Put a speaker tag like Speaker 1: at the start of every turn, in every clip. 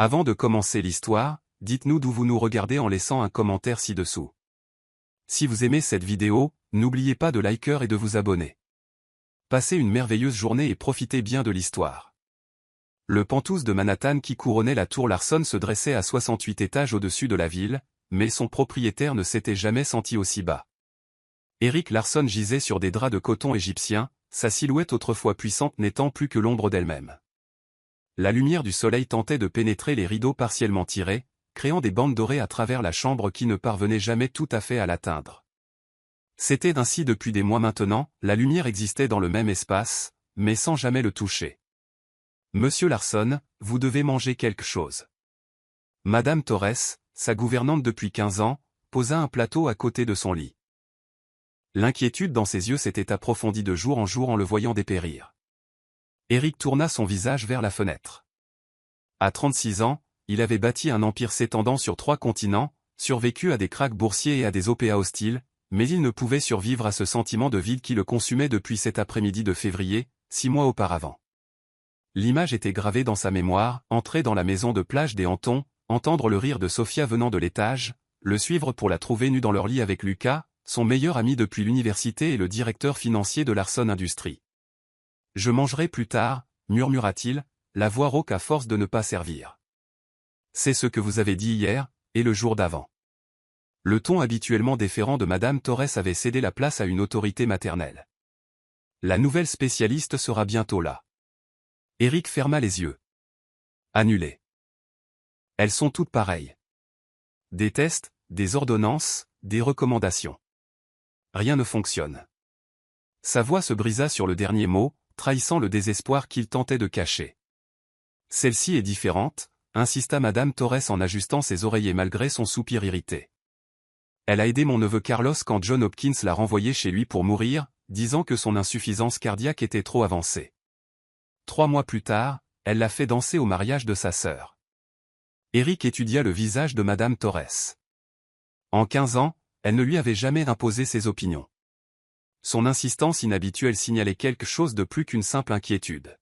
Speaker 1: Avant de commencer l'histoire, dites-nous d'où vous nous regardez en laissant un commentaire ci-dessous. Si vous aimez cette vidéo, n'oubliez pas de liker et de vous abonner. Passez une merveilleuse journée et profitez bien de l'histoire. Le penthouse de Manhattan qui couronnait la tour Larson se dressait à 68 étages au-dessus de la ville, mais son propriétaire ne s'était jamais senti aussi bas. Erik Larson gisait sur des draps de coton égyptien, sa silhouette autrefois puissante n'étant plus que l'ombre d'elle-même. La lumière du soleil tentait de pénétrer les rideaux partiellement tirés, créant des bandes dorées à travers la chambre qui ne parvenaient jamais tout à fait à l'atteindre. C'était ainsi depuis des mois maintenant, la lumière existait dans le même espace, mais sans jamais le toucher. « Monsieur Larson, vous devez manger quelque chose. » Madame Torres, sa gouvernante depuis 15 ans, posa un plateau à côté de son lit. L'inquiétude dans ses yeux s'était approfondie de jour en jour en le voyant dépérir. Erik tourna son visage vers la fenêtre. À 36 ans, il avait bâti un empire s'étendant sur 3 continents, survécu à des krachs boursiers et à des OPA hostiles, mais il ne pouvait survivre à ce sentiment de vide qui le consumait depuis cet après-midi de février, 6 mois auparavant. L'image était gravée dans sa mémoire, entrer dans la maison de plage des Hantons, entendre le rire de Sophia venant de l'étage, le suivre pour la trouver nue dans leur lit avec Lucas, son meilleur ami depuis l'université et le directeur financier de Larson Industries. « Je mangerai plus tard », murmura-t-il, la voix rauque à force de ne pas servir. « C'est ce que vous avez dit hier, et le jour d'avant. » Le ton habituellement déférent de Madame Torres avait cédé la place à une autorité maternelle. « La nouvelle spécialiste sera bientôt là. » Erik ferma les yeux. Annulé. Elles sont toutes pareilles. Des tests, des ordonnances, des recommandations. Rien ne fonctionne. Sa voix se brisa sur le dernier mot, trahissant le désespoir qu'il tentait de cacher. Celle-ci est différente, insista Madame Torres en ajustant ses oreillers malgré son soupir irrité. Elle a aidé mon neveu Carlos quand John Hopkins l'a renvoyé chez lui pour mourir, disant que son insuffisance cardiaque était trop avancée. 3 mois plus tard, elle l'a fait danser au mariage de sa sœur. Erik étudia le visage de Madame Torres. En 15 ans, elle ne lui avait jamais imposé ses opinions. Son insistance inhabituelle signalait quelque chose de plus qu'une simple inquiétude.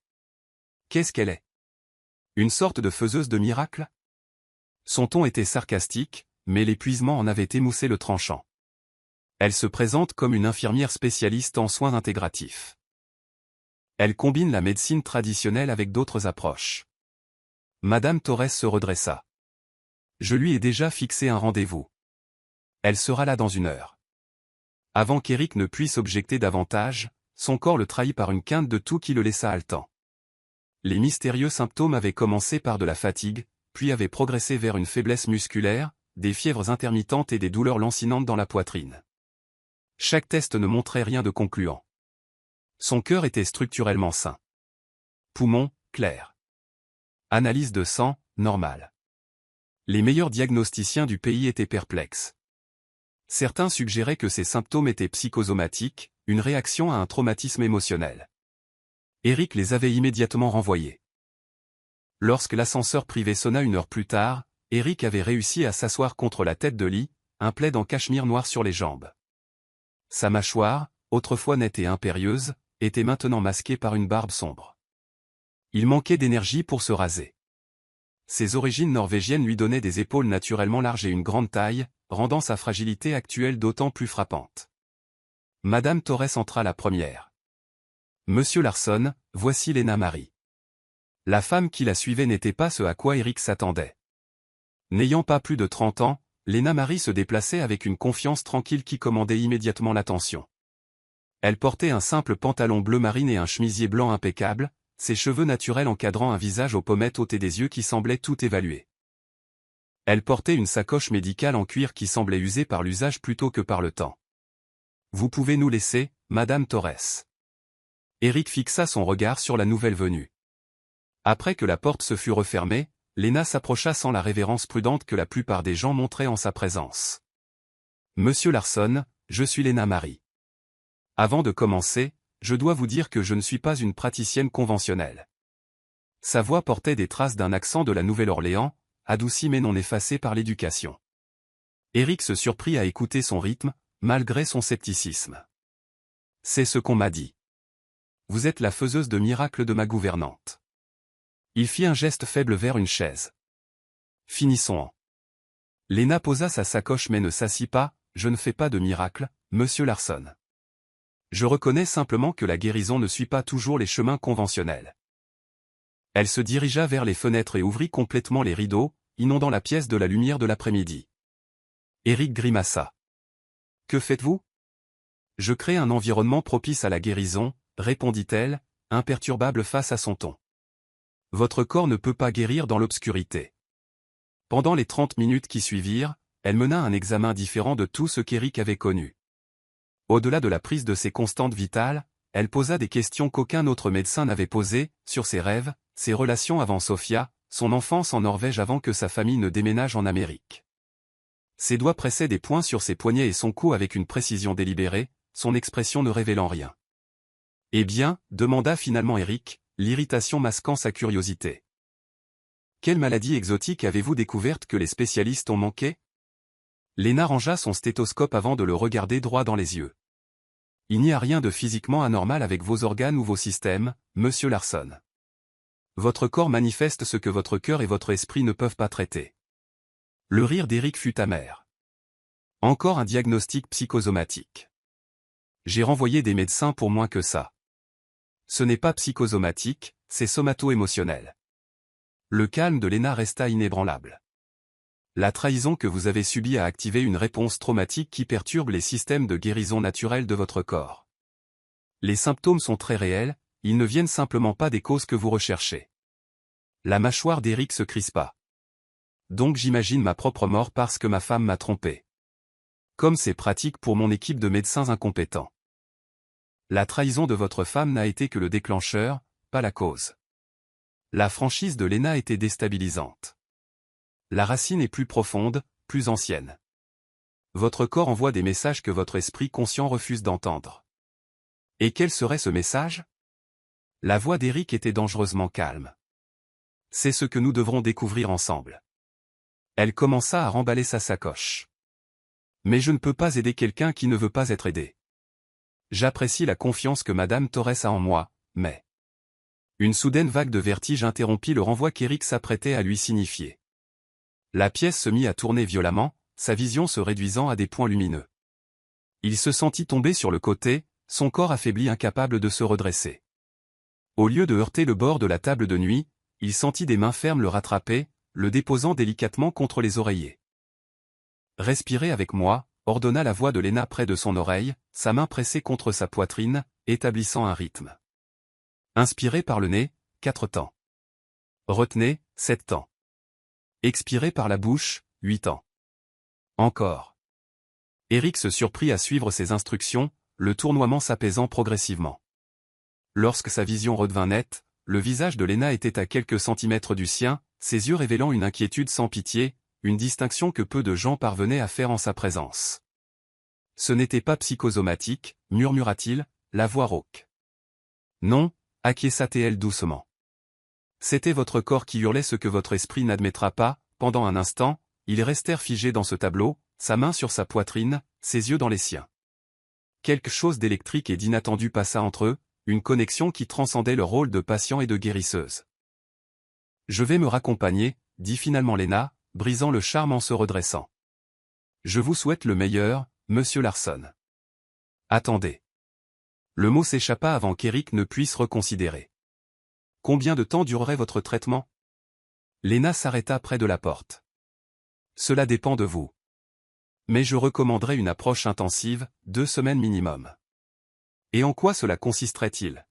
Speaker 1: Qu'est-ce qu'elle est? Une sorte de faiseuse de miracles? Son ton était sarcastique, mais l'épuisement en avait émoussé le tranchant. Elle se présente comme une infirmière spécialiste en soins intégratifs. Elle combine la médecine traditionnelle avec d'autres approches. Madame Torres se redressa. Je lui ai déjà fixé un rendez-vous. Elle sera là dans 1 heure. Avant qu'Erik ne puisse objecter davantage, son corps le trahit par une quinte de toux qui le laissa haletant. Les mystérieux symptômes avaient commencé par de la fatigue, puis avaient progressé vers une faiblesse musculaire, des fièvres intermittentes et des douleurs lancinantes dans la poitrine. Chaque test ne montrait rien de concluant. Son cœur était structurellement sain. Poumons, clairs. Analyse de sang, normale. Les meilleurs diagnosticiens du pays étaient perplexes. Certains suggéraient que ces symptômes étaient psychosomatiques, une réaction à un traumatisme émotionnel. Erik les avait immédiatement renvoyés. Lorsque l'ascenseur privé sonna 1 heure plus tard, Erik avait réussi à s'asseoir contre la tête de lit, un plaid en cachemire noir sur les jambes. Sa mâchoire, autrefois nette et impérieuse, était maintenant masquée par une barbe sombre. Il manquait d'énergie pour se raser. Ses origines norvégiennes lui donnaient des épaules naturellement larges et une grande taille, rendant sa fragilité actuelle d'autant plus frappante. Madame Torres entra la première. « Monsieur Larson, voici Lena Marie. » La femme qui la suivait n'était pas ce à quoi Erik s'attendait. N'ayant pas plus de 30 ans, Lena Marie se déplaçait avec une confiance tranquille qui commandait immédiatement l'attention. Elle portait un simple pantalon bleu marine et un chemisier blanc impeccable, ses cheveux naturels encadrant un visage aux pommettes hautes et des yeux qui semblaient tout évaluer. Elle portait une sacoche médicale en cuir qui semblait usée par l'usage plutôt que par le temps. « Vous pouvez nous laisser, Madame Torres. » Erik fixa son regard sur la nouvelle venue. Après que la porte se fut refermée, Lena s'approcha sans la révérence prudente que la plupart des gens montraient en sa présence. « Monsieur Larson, je suis Lena Marie. Avant de commencer, je dois vous dire que je ne suis pas une praticienne conventionnelle. » Sa voix portait des traces d'un accent de la Nouvelle-Orléans, adouci mais non effacé par l'éducation. Erik se surprit à écouter son rythme, malgré son scepticisme. « C'est ce qu'on m'a dit. Vous êtes la faiseuse de miracles de ma gouvernante. » Il fit un geste faible vers une chaise. Finissons en. Lena posa sa sacoche mais ne s'assit pas. Je ne fais pas de miracle, monsieur Larson. Je reconnais simplement que la guérison ne suit pas toujours les chemins conventionnels. Elle se dirigea vers les fenêtres et ouvrit complètement les rideaux, inondant la pièce de la lumière de l'après-midi. Eric grimaça. Que faites-vous? Je crée un environnement propice à la guérison, répondit-elle, imperturbable face à son ton. Votre corps ne peut pas guérir dans l'obscurité. Pendant les 30 minutes qui suivirent, elle mena un examen différent de tout ce qu'Eric avait connu. Au-delà de la prise de ses constantes vitales, elle posa des questions qu'aucun autre médecin n'avait posées, sur ses rêves, ses relations avant Sofia, son enfance en Norvège avant que sa famille ne déménage en Amérique. Ses doigts pressaient des poings sur ses poignets et son cou avec une précision délibérée, son expression ne révélant rien. Eh bien, demanda finalement Eric, l'irritation masquant sa curiosité. Quelle maladie exotique avez-vous découverte que les spécialistes ont manqué? Lena rangea son stéthoscope avant de le regarder droit dans les yeux. Il n'y a rien de physiquement anormal avec vos organes ou vos systèmes, monsieur Larson. Votre corps manifeste ce que votre cœur et votre esprit ne peuvent pas traiter. Le rire d'Eric fut amer. Encore un diagnostic psychosomatique. J'ai renvoyé des médecins pour moins que ça. Ce n'est pas psychosomatique, c'est somato-émotionnel. Le calme de Lena resta inébranlable. La trahison que vous avez subie a activé une réponse traumatique qui perturbe les systèmes de guérison naturelle de votre corps. Les symptômes sont très réels, ils ne viennent simplement pas des causes que vous recherchez. La mâchoire d'Eric se crispa. Donc j'imagine ma propre mort parce que ma femme m'a trompé. Comme c'est pratique pour mon équipe de médecins incompétents. La trahison de votre femme n'a été que le déclencheur, pas la cause. La franchise de Lena était déstabilisante. La racine est plus profonde, plus ancienne. Votre corps envoie des messages que votre esprit conscient refuse d'entendre. Et quel serait ce message? La voix d'Eric était dangereusement calme. C'est ce que nous devrons découvrir ensemble. Elle commença à remballer sa sacoche. Mais je ne peux pas aider quelqu'un qui ne veut pas être aidé. J'apprécie la confiance que Madame Torres a en moi, mais... Une soudaine vague de vertige interrompit le renvoi qu'Eric s'apprêtait à lui signifier. La pièce se mit à tourner violemment, sa vision se réduisant à des points lumineux. Il se sentit tomber sur le côté, son corps affaibli incapable de se redresser. Au lieu de heurter le bord de la table de nuit, il sentit des mains fermes le rattraper, le déposant délicatement contre les oreillers. « Respirez avec moi », ordonna la voix de Lena près de son oreille, sa main pressée contre sa poitrine, établissant un rythme. Inspirez par le nez, 4 temps. Retenez, 7 temps. Expirez par la bouche, 8 ans. Encore. Eric se surprit à suivre ses instructions, le tournoiement s'apaisant progressivement. Lorsque sa vision redevint nette, le visage de Lena était à quelques centimètres du sien, ses yeux révélant une inquiétude sans pitié, une distinction que peu de gens parvenaient à faire en sa présence. Ce n'était pas psychosomatique, murmura-t-il, la voix rauque. Non, acquiesça-t-elle doucement. C'était votre corps qui hurlait ce que votre esprit n'admettra pas. Pendant un instant, ils restèrent figés dans ce tableau, sa main sur sa poitrine, ses yeux dans les siens. Quelque chose d'électrique et d'inattendu passa entre eux, une connexion qui transcendait leur rôle de patient et de guérisseuse. Je vais me raccompagner, dit finalement Lena, brisant le charme en se redressant. Je vous souhaite le meilleur, monsieur Larson. Attendez. Le mot s'échappa avant qu'Eric ne puisse reconsidérer. Combien de temps durerait votre traitement? Lena s'arrêta près de la porte. Cela dépend de vous. Mais je recommanderais une approche intensive, 2 semaines minimum. Et en quoi cela consisterait-il?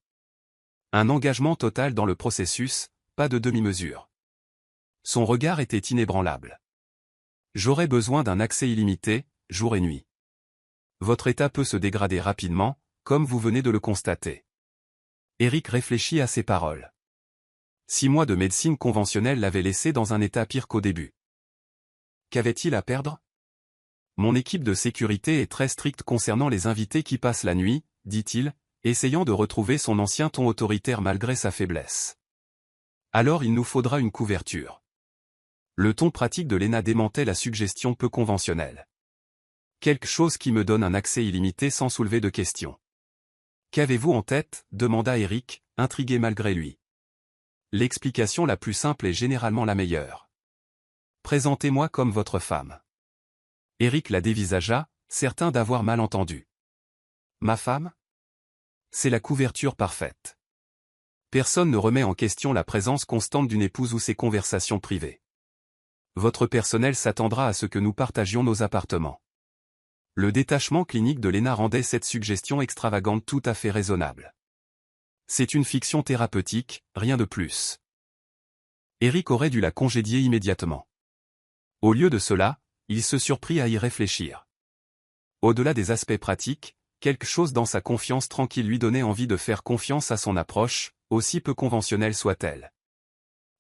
Speaker 1: Un engagement total dans le processus, pas de demi-mesure. Son regard était inébranlable. J'aurais besoin d'un accès illimité, jour et nuit. Votre état peut se dégrader rapidement, comme vous venez de le constater. Eric réfléchit à ces paroles. 6 mois de médecine conventionnelle l'avaient laissé dans un état pire qu'au début. Qu'avait-il à perdre? Mon équipe de sécurité est très stricte concernant les invités qui passent la nuit, dit-il, essayant de retrouver son ancien ton autoritaire malgré sa faiblesse. Alors il nous faudra une couverture. Le ton pratique de Lena démentait la suggestion peu conventionnelle. Quelque chose qui me donne un accès illimité sans soulever de questions. Qu'avez-vous en tête? Demanda Eric, intrigué malgré lui. L'explication la plus simple est généralement la meilleure. présentez-moi comme votre femme. Eric la dévisagea, certain d'avoir mal entendu. Ma femme? C'est la couverture parfaite. Personne ne remet en question la présence constante d'une épouse ou ses conversations privées. Votre personnel s'attendra à ce que nous partagions nos appartements. Le détachement clinique de Lena rendait cette suggestion extravagante tout à fait raisonnable. C'est une fiction thérapeutique, rien de plus. Eric aurait dû la congédier immédiatement. Au lieu de cela, il se surprit à y réfléchir. Au-delà des aspects pratiques, quelque chose dans sa confiance tranquille lui donnait envie de faire confiance à son approche, aussi peu conventionnelle soit-elle.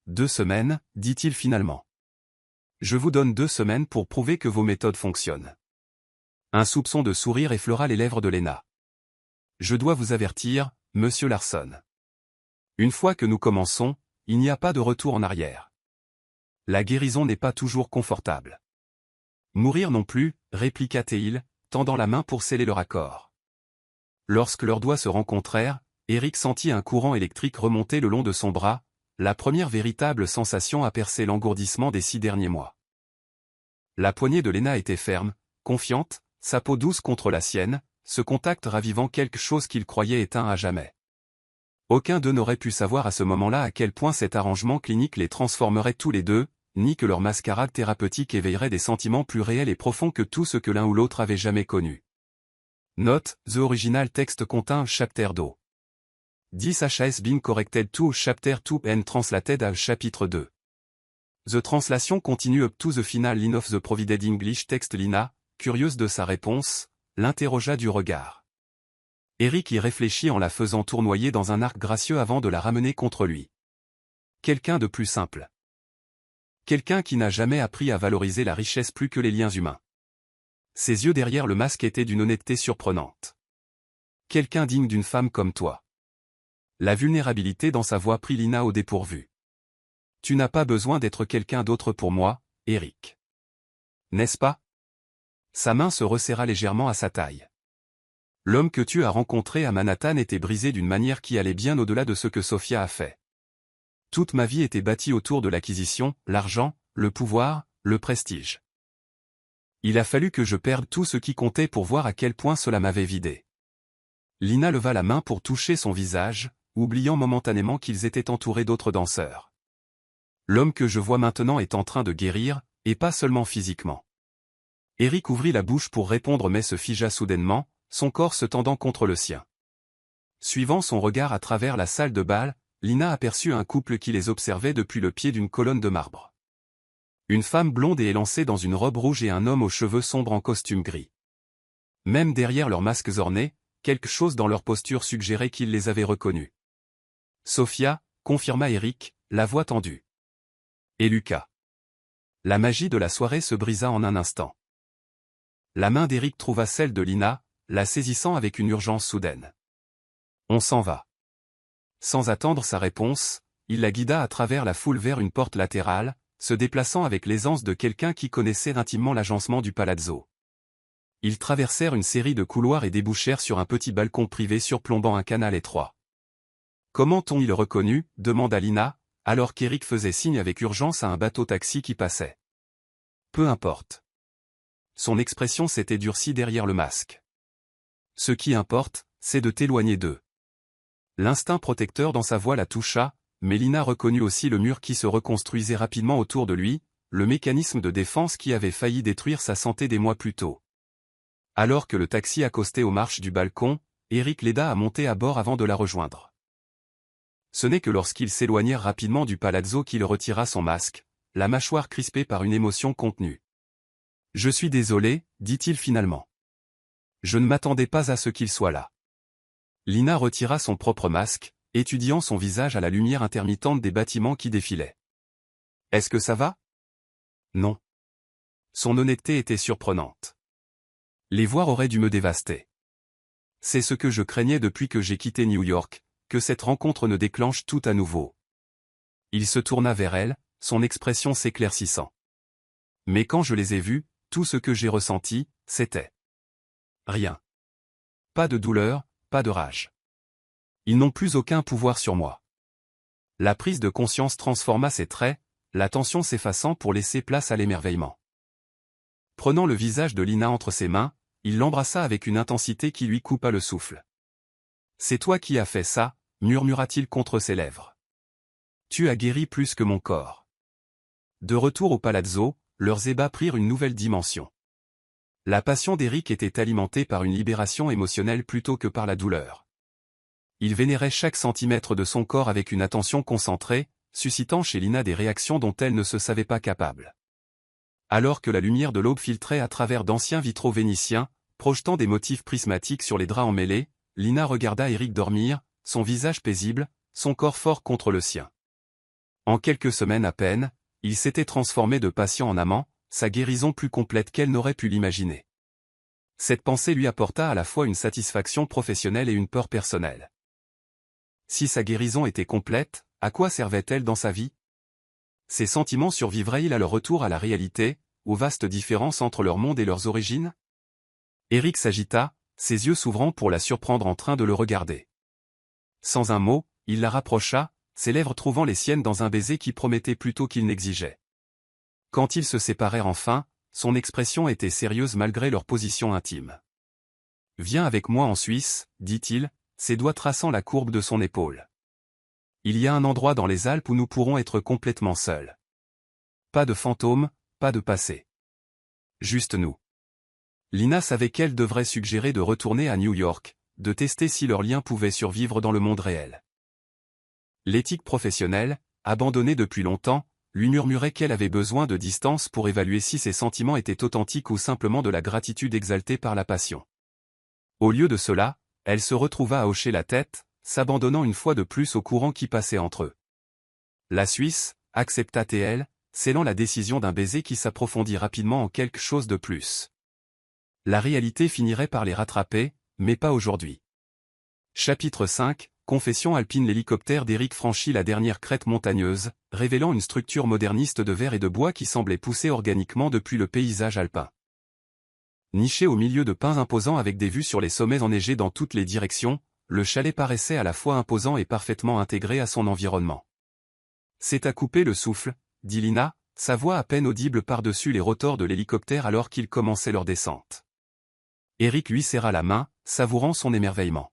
Speaker 1: 2 semaines, dit-il finalement. Je vous donne 2 semaines pour prouver que vos méthodes fonctionnent. Un soupçon de sourire effleura les lèvres de Lena. Je dois vous avertir, monsieur Larson. Une fois que nous commençons, il n'y a pas de retour en arrière. La guérison n'est pas toujours confortable. Mourir non plus, répliqua-t-il, tendant la main pour sceller leur accord. Lorsque leurs doigts se rencontrèrent, Eric sentit un courant électrique remonter le long de son bras, la première véritable sensation à percer l'engourdissement des 6 derniers mois. La poignée de Lena était ferme, confiante, sa peau douce contre la sienne, ce contact ravivant quelque chose qu'il croyait éteint à jamais. Aucun d'eux n'aurait pu savoir à ce moment-là à quel point cet arrangement clinique les transformerait tous les deux, ni que leur mascarade thérapeutique éveillerait des sentiments plus réels et profonds que tout ce que l'un ou l'autre avait jamais connu. Note, the original text contain chapter 2. This has been corrected to chapter 2 and translated as chapitre 2. The translation continue up to the final line of the provided English text. Lina, curieuse de sa réponse, l'interrogea du regard. Eric y réfléchit en la faisant tournoyer dans un arc gracieux avant de la ramener contre lui. Quelqu'un de plus simple. Quelqu'un qui n'a jamais appris à valoriser la richesse plus que les liens humains. Ses yeux derrière le masque étaient d'une honnêteté surprenante. Quelqu'un digne d'une femme comme toi. La vulnérabilité dans sa voix prit Lina au dépourvu. Tu n'as pas besoin d'être quelqu'un d'autre pour moi, Eric. N'est-ce pas? Sa main se resserra légèrement à sa taille. L'homme que tu as rencontré à Manhattan était brisé d'une manière qui allait bien au-delà de ce que Sophia a fait. Toute ma vie était bâtie autour de l'acquisition, l'argent, le pouvoir, le prestige. Il a fallu que je perde tout ce qui comptait pour voir à quel point cela m'avait vidé. Lina leva la main pour toucher son visage, oubliant momentanément qu'ils étaient entourés d'autres danseurs. L'homme que je vois maintenant est en train de guérir, et pas seulement physiquement. Eric ouvrit la bouche pour répondre mais se figea soudainement, son corps se tendant contre le sien. Suivant son regard à travers la salle de bal, Lina aperçut un couple qui les observait depuis le pied d'une colonne de marbre. Une femme blonde et élancée dans une robe rouge et un homme aux cheveux sombres en costume gris. Même derrière leurs masques ornés, quelque chose dans leur posture suggérait qu'ils les avaient reconnus. Sophia, confirma Eric, la voix tendue. Et Lucas. La magie de la soirée se brisa en un instant. La main d'Eric trouva celle de Lina, la saisissant avec une urgence soudaine. On s'en va. Sans attendre sa réponse, il la guida à travers la foule vers une porte latérale, se déplaçant avec l'aisance de quelqu'un qui connaissait intimement l'agencement du palazzo. Ils traversèrent une série de couloirs et débouchèrent sur un petit balcon privé surplombant un canal étroit. Comment ont-ils reconnu, demanda Lina, alors qu'Eric faisait signe avec urgence à un bateau-taxi qui passait. Peu importe. Son expression s'était durcie derrière le masque. Ce qui importe, c'est de t'éloigner d'eux. L'instinct protecteur dans sa voix la toucha, mais Lina reconnut aussi le mur qui se reconstruisait rapidement autour de lui, le mécanisme de défense qui avait failli détruire sa santé des mois plus tôt. Alors que le taxi accostait aux marches du balcon, Eric l'aida à monter à bord avant de la rejoindre. Ce n'est que lorsqu'ils s'éloignèrent rapidement du palazzo qu'il retira son masque, la mâchoire crispée par une émotion contenue. « Je suis désolé, dit-il finalement. Je ne m'attendais pas à ce qu'il soit là. » Lina retira son propre masque, étudiant son visage à la lumière intermittente des bâtiments qui défilaient. « Est-ce que ça va? » Non. Son honnêteté était surprenante. Les voir aurait dû me dévaster. C'est ce que je craignais depuis que j'ai quitté New York, que cette rencontre ne déclenche tout à nouveau. Il se tourna vers elle, son expression s'éclaircissant. Mais quand je les ai vus, tout ce que j'ai ressenti, c'était rien. Pas de douleur, pas de rage. Ils n'ont plus aucun pouvoir sur moi. La prise de conscience transforma ses traits, la tension s'effaçant pour laisser place à l'émerveillement. Prenant le visage de Lina entre ses mains, il l'embrassa avec une intensité qui lui coupa le souffle. « C'est toi qui as fait ça » murmura-t-il contre ses lèvres. « Tu as guéri plus que mon corps. » De retour au palazzo, leurs ébats prirent une nouvelle dimension. La passion d'Eric était alimentée par une libération émotionnelle plutôt que par la douleur. Il vénérait chaque centimètre de son corps avec une attention concentrée, suscitant chez Lina des réactions dont elle ne se savait pas capable. Alors que la lumière de l'aube filtrait à travers d'anciens vitraux vénitiens, projetant des motifs prismatiques sur les draps emmêlés, Lina regarda Eric dormir, son visage paisible, son corps fort contre le sien. En quelques semaines à peine, il s'était transformé de patient en amant, sa guérison plus complète qu'elle n'aurait pu l'imaginer. Cette pensée lui apporta à la fois une satisfaction professionnelle et une peur personnelle. Si sa guérison était complète, à quoi servait-elle dans sa vie? Ses sentiments survivraient-ils à leur retour à la réalité, aux vastes différences entre leur monde et leurs origines? Eric s'agita, ses yeux s'ouvrant pour la surprendre en train de le regarder. Sans un mot, il la rapprocha, ses lèvres trouvant les siennes dans un baiser qui promettait plutôt qu'il n'exigeait. Quand ils se séparèrent enfin, son expression était sérieuse malgré leur position intime. « Viens avec moi en Suisse, » dit-il, ses doigts traçant la courbe de son épaule. « Il y a un endroit dans les Alpes où nous pourrons être complètement seuls. Pas de fantômes, pas de passé. Juste nous. » Lina savait qu'elle devrait suggérer de retourner à New York, de tester si leur lien pouvait survivre dans le monde réel. L'éthique professionnelle, abandonnée depuis longtemps, lui murmurait qu'elle avait besoin de distance pour évaluer si ses sentiments étaient authentiques ou simplement de la gratitude exaltée par la passion. Au lieu de cela, elle se retrouva à hocher la tête, s'abandonnant une fois de plus au courant qui passait entre eux. La Suisse, accepta-t-elle, scellant la décision d'un baiser qui s'approfondit rapidement en quelque chose de plus. La réalité finirait par les rattraper, mais pas aujourd'hui. Chapitre 5, Confession alpine. L'hélicoptère d'Eric franchit la dernière crête montagneuse, révélant une structure moderniste de verre et de bois qui semblait pousser organiquement depuis le paysage alpin. Niché au milieu de pins imposants avec des vues sur les sommets enneigés dans toutes les directions, le chalet paraissait à la fois imposant et parfaitement intégré à son environnement. « C'est à couper le souffle », dit Lina, sa voix à peine audible par-dessus les rotors de l'hélicoptère alors qu'ils commençaient leur descente. Eric lui serra la main, savourant son émerveillement.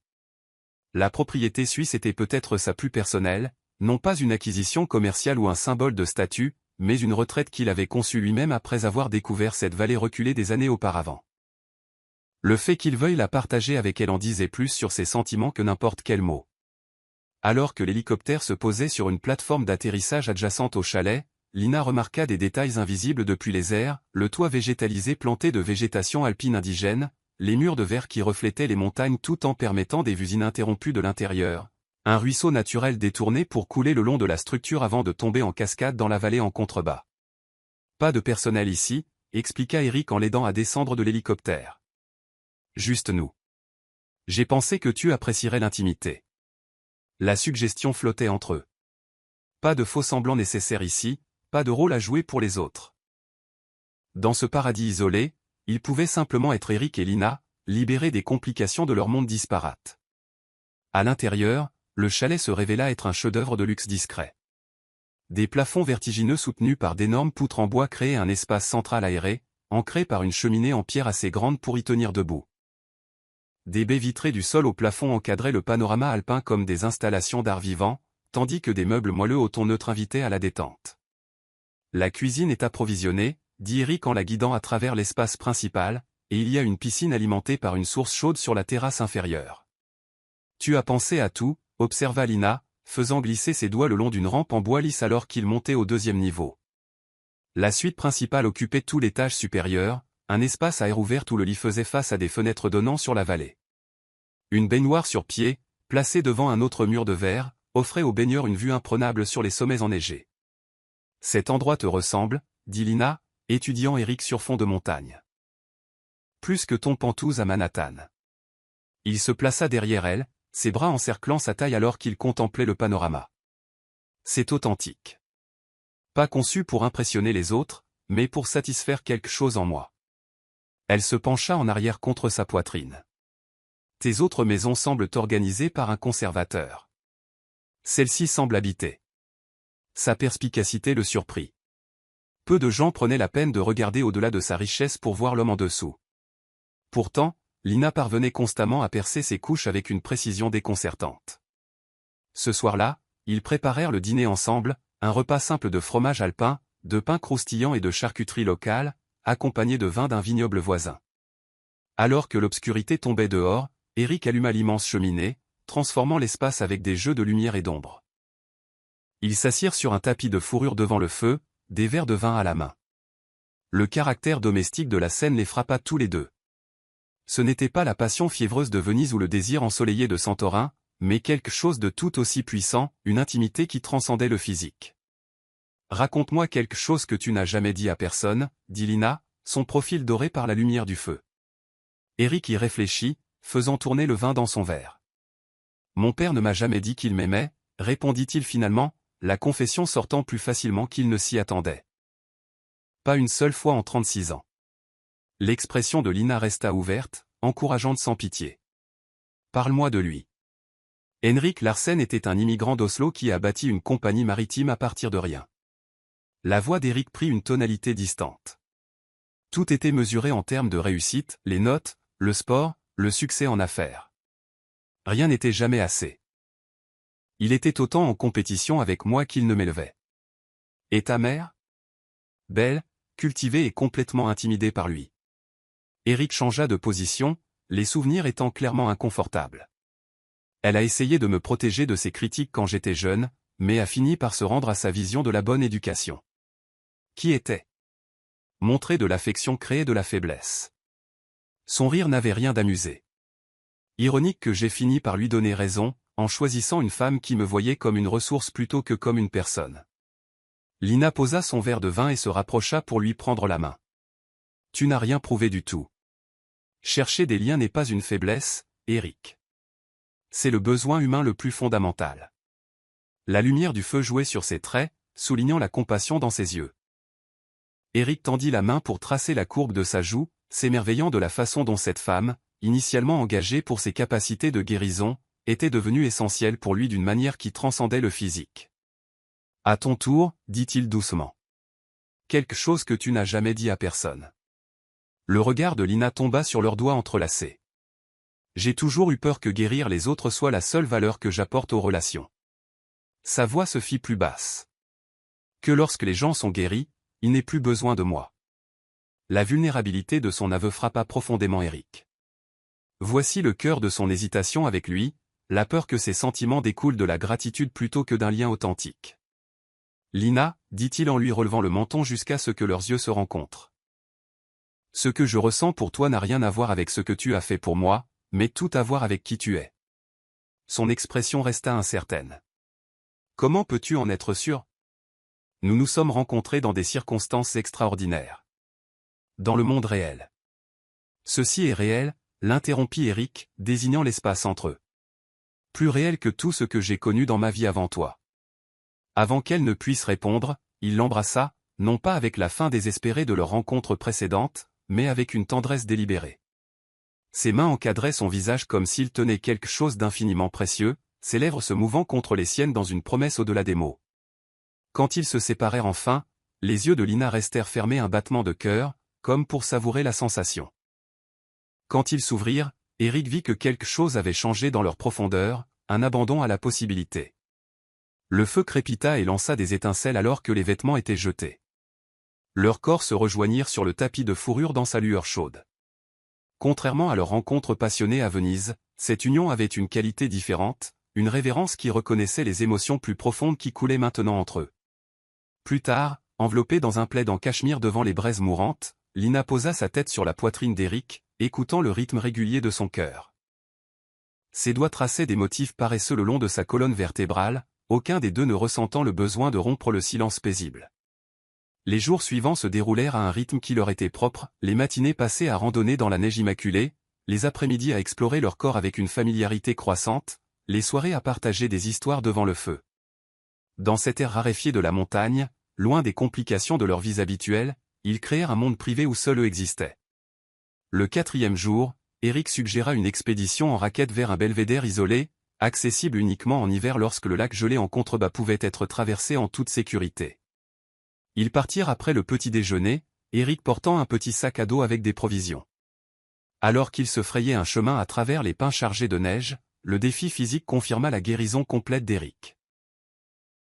Speaker 1: La propriété suisse était peut-être sa plus personnelle, non pas une acquisition commerciale ou un symbole de statut, mais une retraite qu'il avait conçue lui-même après avoir découvert cette vallée reculée des années auparavant. Le fait qu'il veuille la partager avec elle en disait plus sur ses sentiments que n'importe quel mot. Alors que l'hélicoptère se posait sur une plateforme d'atterrissage adjacente au chalet, Lina remarqua des détails invisibles depuis les airs, le toit végétalisé planté de végétation alpine indigène, les murs de verre qui reflétaient les montagnes tout en permettant des vues ininterrompues de l'intérieur, un ruisseau naturel détourné pour couler le long de la structure avant de tomber en cascade dans la vallée en contrebas. « Pas de personnel ici », expliqua Eric en l'aidant à descendre de l'hélicoptère. « Juste nous. J'ai pensé que tu apprécierais l'intimité. » La suggestion flottait entre eux. Pas de faux-semblants nécessaires ici, pas de rôle à jouer pour les autres. Dans ce paradis isolé, ils pouvaient simplement être Eric et Lina, libérés des complications de leur monde disparate. À l'intérieur, le chalet se révéla être un chef-d'œuvre de luxe discret. Des plafonds vertigineux soutenus par d'énormes poutres en bois créaient un espace central aéré, ancré par une cheminée en pierre assez grande pour y tenir debout. Des baies vitrées du sol au plafond encadraient le panorama alpin comme des installations d'art vivant, tandis que des meubles moelleux au ton neutre invitaient à la détente. La cuisine est approvisionnée, dit Eric en la guidant à travers l'espace principal, et il y a une piscine alimentée par une source chaude sur la terrasse inférieure. Tu as pensé à tout, observa Lina, faisant glisser ses doigts le long d'une rampe en bois lisse alors qu'il montait au deuxième niveau. La suite principale occupait tout l'étage supérieur, un espace à air ouvert où le lit faisait face à des fenêtres donnant sur la vallée. Une baignoire sur pied, placée devant un autre mur de verre, offrait aux baigneurs une vue imprenable sur les sommets enneigés. « Cet endroit te ressemble » dit Lina, étudiant Eric sur fond de montagne. « Plus que ton Pentouse à Manhattan. » Il se plaça derrière elle, ses bras encerclant sa taille alors qu'il contemplait le panorama. « C'est authentique. Pas conçu pour impressionner les autres, mais pour satisfaire quelque chose en moi. » Elle se pencha en arrière contre sa poitrine. « Tes autres maisons semblent organisées par un conservateur. Celle-ci semble habitée. Sa perspicacité le surprit. Peu de gens prenaient la peine de regarder au-delà de sa richesse pour voir l'homme en dessous. Pourtant, Lina parvenait constamment à percer ses couches avec une précision déconcertante. Ce soir-là, ils préparèrent le dîner ensemble, un repas simple de fromage alpin, de pain croustillant et de charcuterie locale, accompagné de vin d'un vignoble voisin. Alors que l'obscurité tombait dehors, Eric alluma l'immense cheminée, transformant l'espace avec des jeux de lumière et d'ombre. Ils s'assirent sur un tapis de fourrure devant le feu, des verres de vin à la main. Le caractère domestique de la scène les frappa tous les deux. Ce n'était pas la passion fiévreuse de Venise ou le désir ensoleillé de Santorin, mais quelque chose de tout aussi puissant, une intimité qui transcendait le physique. « Raconte-moi quelque chose que tu n'as jamais dit à personne, » dit Lina, son profil doré par la lumière du feu. Eric y réfléchit, faisant tourner le vin dans son verre. « Mon père ne m'a jamais dit qu'il m'aimait, » répondit-il finalement, la confession sortant plus facilement qu'il ne s'y attendait. Pas une seule fois en 36 ans. L'expression de Lina resta ouverte, encourageante sans pitié. « Parle-moi de lui. » Henrik Larsen était un immigrant d'Oslo qui a bâti une compagnie maritime à partir de rien. La voix d'Eric prit une tonalité distante. Tout était mesuré en termes de réussite, les notes, le sport, le succès en affaires. Rien n'était jamais assez. Il était autant en compétition avec moi qu'il ne m'élevait. Et ta mère ? Belle, cultivée et complètement intimidée par lui. Eric changea de position, les souvenirs étant clairement inconfortables. Elle a essayé de me protéger de ses critiques quand j'étais jeune, mais a fini par se rendre à sa vision de la bonne éducation. Qui était ? Montrer de l'affection créait de la faiblesse. Son rire n'avait rien d'amusé. Ironique que j'ai fini par lui donner raison, en choisissant une femme qui me voyait comme une ressource plutôt que comme une personne. Lina posa son verre de vin et se rapprocha pour lui prendre la main. Tu n'as rien prouvé du tout. Chercher des liens n'est pas une faiblesse, Eric. C'est le besoin humain le plus fondamental. La lumière du feu jouait sur ses traits, soulignant la compassion dans ses yeux. Eric tendit la main pour tracer la courbe de sa joue, s'émerveillant de la façon dont cette femme, initialement engagée pour ses capacités de guérison, était devenue essentielle pour lui d'une manière qui transcendait le physique. « À ton tour, dit-il doucement. Quelque chose que tu n'as jamais dit à personne. » Le regard de Lina tomba sur leurs doigts entrelacés. J'ai toujours eu peur que guérir les autres soit la seule valeur que j'apporte aux relations. Sa voix se fit plus basse. Que lorsque les gens sont guéris, il n'est plus besoin de moi. La vulnérabilité de son aveu frappa profondément Eric. Voici le cœur de son hésitation avec lui, la peur que ses sentiments découlent de la gratitude plutôt que d'un lien authentique. Lina, dit-il en lui relevant le menton jusqu'à ce que leurs yeux se rencontrent. Ce que je ressens pour toi n'a rien à voir avec ce que tu as fait pour moi, mais tout à voir avec qui tu es. Son expression resta incertaine. Comment peux-tu en être sûr ? Nous nous sommes rencontrés dans des circonstances extraordinaires. Dans le monde réel. Ceci est réel, l'interrompit Eric, désignant l'espace entre eux. Plus réel que tout ce que j'ai connu dans ma vie avant toi. Avant qu'elle ne puisse répondre, il l'embrassa, non pas avec la fin désespérée de leur rencontre précédente, mais avec une tendresse délibérée. Ses mains encadraient son visage comme s'il tenait quelque chose d'infiniment précieux, ses lèvres se mouvant contre les siennes dans une promesse au-delà des mots. Quand ils se séparèrent enfin, les yeux de Lina restèrent fermés un battement de cœur, comme pour savourer la sensation. Quand ils s'ouvrirent, Eric vit que quelque chose avait changé dans leur profondeur, un abandon à la possibilité. Le feu crépita et lança des étincelles alors que les vêtements étaient jetés. Leurs corps se rejoignirent sur le tapis de fourrure dans sa lueur chaude. Contrairement à leur rencontre passionnée à Venise, cette union avait une qualité différente, une révérence qui reconnaissait les émotions plus profondes qui coulaient maintenant entre eux. Plus tard, enveloppée dans un plaid en cachemire devant les braises mourantes, Lina posa sa tête sur la poitrine d'Eric, écoutant le rythme régulier de son cœur. Ses doigts traçaient des motifs paresseux le long de sa colonne vertébrale, aucun des deux ne ressentant le besoin de rompre le silence paisible. Les jours suivants se déroulèrent à un rythme qui leur était propre, les matinées passées à randonner dans la neige immaculée, les après-midi à explorer leur corps avec une familiarité croissante, les soirées à partager des histoires devant le feu. Dans cet air raréfié de la montagne, loin des complications de leur vie habituelle, ils créèrent un monde privé où seuls eux existaient. Le 4e jour, Eric suggéra une expédition en raquette vers un belvédère isolé, accessible uniquement en hiver lorsque le lac gelé en contrebas pouvait être traversé en toute sécurité. Ils partirent après le petit déjeuner, Eric portant un petit sac à dos avec des provisions. Alors qu'il se frayait un chemin à travers les pins chargés de neige, le défi physique confirma la guérison complète d'Eric.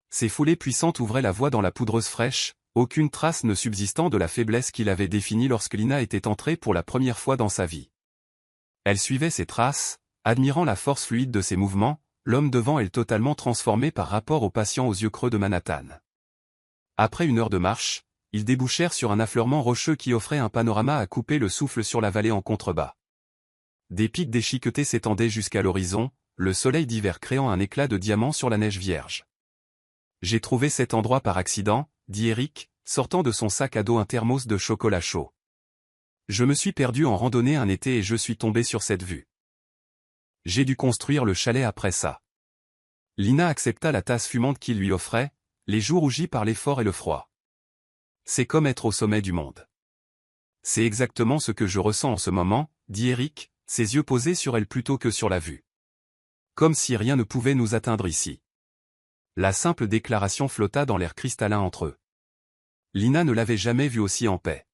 Speaker 1: Ses foulées puissantes ouvraient la voie dans la poudreuse fraîche, aucune trace ne subsistant de la faiblesse qu'il avait définie lorsque Lina était entrée pour la première fois dans sa vie. Elle suivait ses traces, admirant la force fluide de ses mouvements, l'homme devant elle totalement transformé par rapport au patient aux yeux creux de Manhattan. Après une heure de marche, ils débouchèrent sur un affleurement rocheux qui offrait un panorama à couper le souffle sur la vallée en contrebas. Des pics déchiquetés s'étendaient jusqu'à l'horizon, le soleil d'hiver créant un éclat de diamant sur la neige vierge. « J'ai trouvé cet endroit par accident, » dit Eric, sortant de son sac à dos un thermos de chocolat chaud. « Je me suis perdu en randonnée un été et je suis tombé sur cette vue. J'ai dû construire le chalet après ça. » Lina accepta la tasse fumante qu'il lui offrait, les joues rougies par l'effort et le froid. C'est comme être au sommet du monde. C'est exactement ce que je ressens en ce moment, dit Eric, ses yeux posés sur elle plutôt que sur la vue. Comme si rien ne pouvait nous atteindre ici. La simple déclaration flotta dans l'air cristallin entre eux. Lina ne l'avait jamais vu aussi en paix.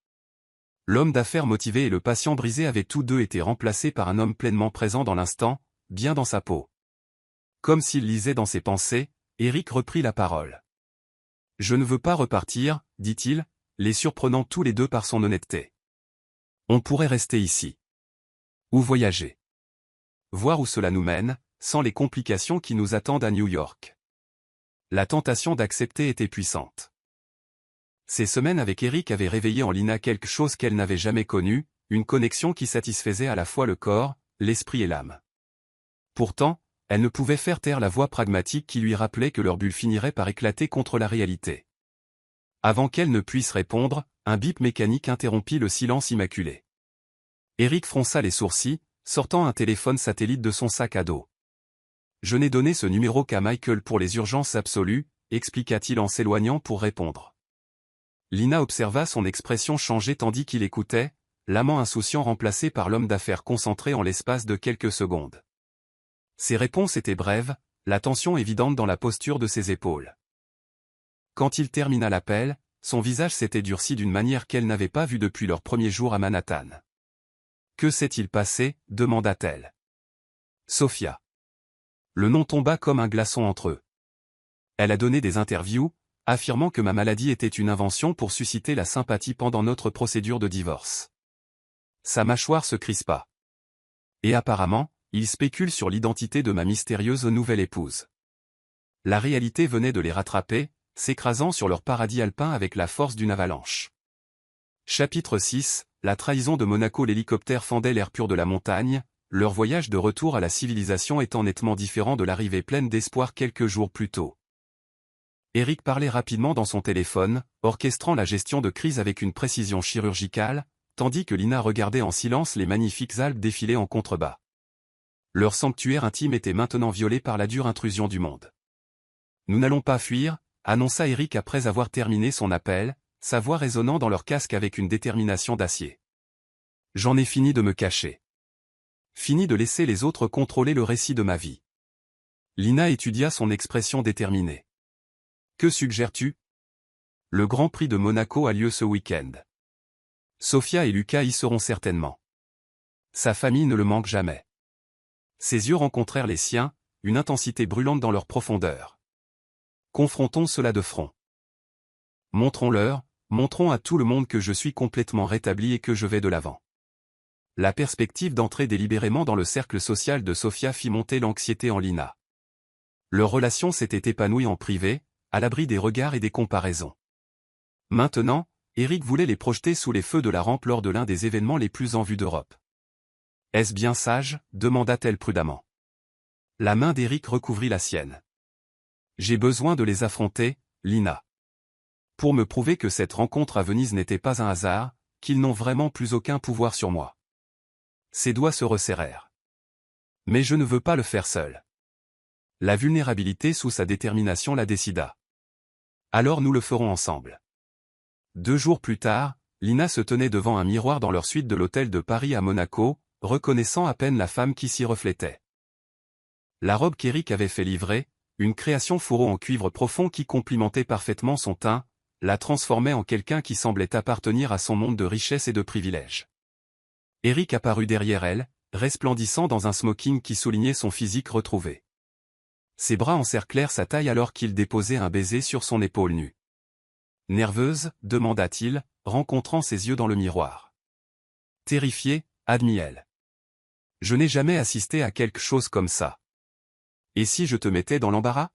Speaker 1: L'homme d'affaires motivé et le patient brisé avaient tous deux été remplacés par un homme pleinement présent dans l'instant, bien dans sa peau. Comme s'il lisait dans ses pensées, Eric reprit la parole. « Je ne veux pas repartir, dit-il, les surprenant tous les deux par son honnêteté. On pourrait rester ici. Ou voyager. Voir où cela nous mène, sans les complications qui nous attendent à New York. » La tentation d'accepter était puissante. Ces semaines avec Eric avaient réveillé en Lina quelque chose qu'elle n'avait jamais connu, une connexion qui satisfaisait à la fois le corps, l'esprit et l'âme. Pourtant, elle ne pouvait faire taire la voix pragmatique qui lui rappelait que leur bulle finirait par éclater contre la réalité. Avant qu'elle ne puisse répondre, un bip mécanique interrompit le silence immaculé. Eric fronça les sourcils, sortant un téléphone satellite de son sac à dos. « Je n'ai donné ce numéro qu'à Michael pour les urgences absolues, » expliqua-t-il en s'éloignant pour répondre. Lina observa son expression changer tandis qu'il écoutait, l'amant insouciant remplacé par l'homme d'affaires concentré en l'espace de quelques secondes. Ses réponses étaient brèves, la tension évidente dans la posture de ses épaules. Quand il termina l'appel, son visage s'était durci d'une manière qu'elle n'avait pas vue depuis leur premier jour à Manhattan. « Que s'est-il passé » demanda-t-elle. « Sophia. » Le nom tomba comme un glaçon entre eux. Elle a donné des interviews, affirmant que ma maladie était une invention pour susciter la sympathie pendant notre procédure de divorce. Sa mâchoire se crispa. Et apparemment, il spécule sur l'identité de ma mystérieuse nouvelle épouse. La réalité venait de les rattraper, s'écrasant sur leur paradis alpin avec la force d'une avalanche. Chapitre 6, la trahison de Monaco. L'hélicoptère fendait l'air pur de la montagne, leur voyage de retour à la civilisation étant nettement différent de l'arrivée pleine d'espoir quelques jours plus tôt. Eric parlait rapidement dans son téléphone, orchestrant la gestion de crise avec une précision chirurgicale, tandis que Lina regardait en silence les magnifiques Alpes défiler en contrebas. Leur sanctuaire intime était maintenant violé par la dure intrusion du monde. « Nous n'allons pas fuir », annonça Eric après avoir terminé son appel, sa voix résonnant dans leur casque avec une détermination d'acier. « J'en ai fini de me cacher. Fini de laisser les autres contrôler le récit de ma vie. » Lina étudia son expression déterminée. « Que suggères-tu ? Le Grand Prix de Monaco a lieu ce week-end. Sophia et Lucas y seront certainement. Sa famille ne le manque jamais. » Ses yeux rencontrèrent les siens, une intensité brûlante dans leur profondeur. Confrontons cela de front. Montrons-leur, montrons à tout le monde que je suis complètement rétabli et que je vais de l'avant. La perspective d'entrer délibérément dans le cercle social de Sophia fit monter l'anxiété en Lina. Leur relation s'était épanouie en privé, à l'abri des regards et des comparaisons. Maintenant, Eric voulait les projeter sous les feux de la rampe lors de l'un des événements les plus en vue d'Europe. « Est-ce bien sage ?» demanda-t-elle prudemment. La main d'Eric recouvrit la sienne. « J'ai besoin de les affronter, Lina. Pour me prouver que cette rencontre à Venise n'était pas un hasard, qu'ils n'ont vraiment plus aucun pouvoir sur moi. » Ses doigts se resserrèrent. « Mais je ne veux pas le faire seul. » La vulnérabilité sous sa détermination la décida. « Alors nous le ferons ensemble. » 2 jours plus tard, Lina se tenait devant un miroir dans leur suite de l'hôtel de Paris à Monaco, reconnaissant à peine la femme qui s'y reflétait. La robe qu'Eric avait fait livrer, une création fourreau en cuivre profond qui complimentait parfaitement son teint, la transformait en quelqu'un qui semblait appartenir à son monde de richesse et de privilèges. Eric apparut derrière elle, resplendissant dans un smoking qui soulignait son physique retrouvé. Ses bras encerclèrent sa taille alors qu'il déposait un baiser sur son épaule nue. « Nerveuse ?» demanda-t-il, rencontrant ses yeux dans le miroir. Terrifiée, admit-elle. « Je n'ai jamais assisté à quelque chose comme ça. Et si je te mettais dans l'embarras ?»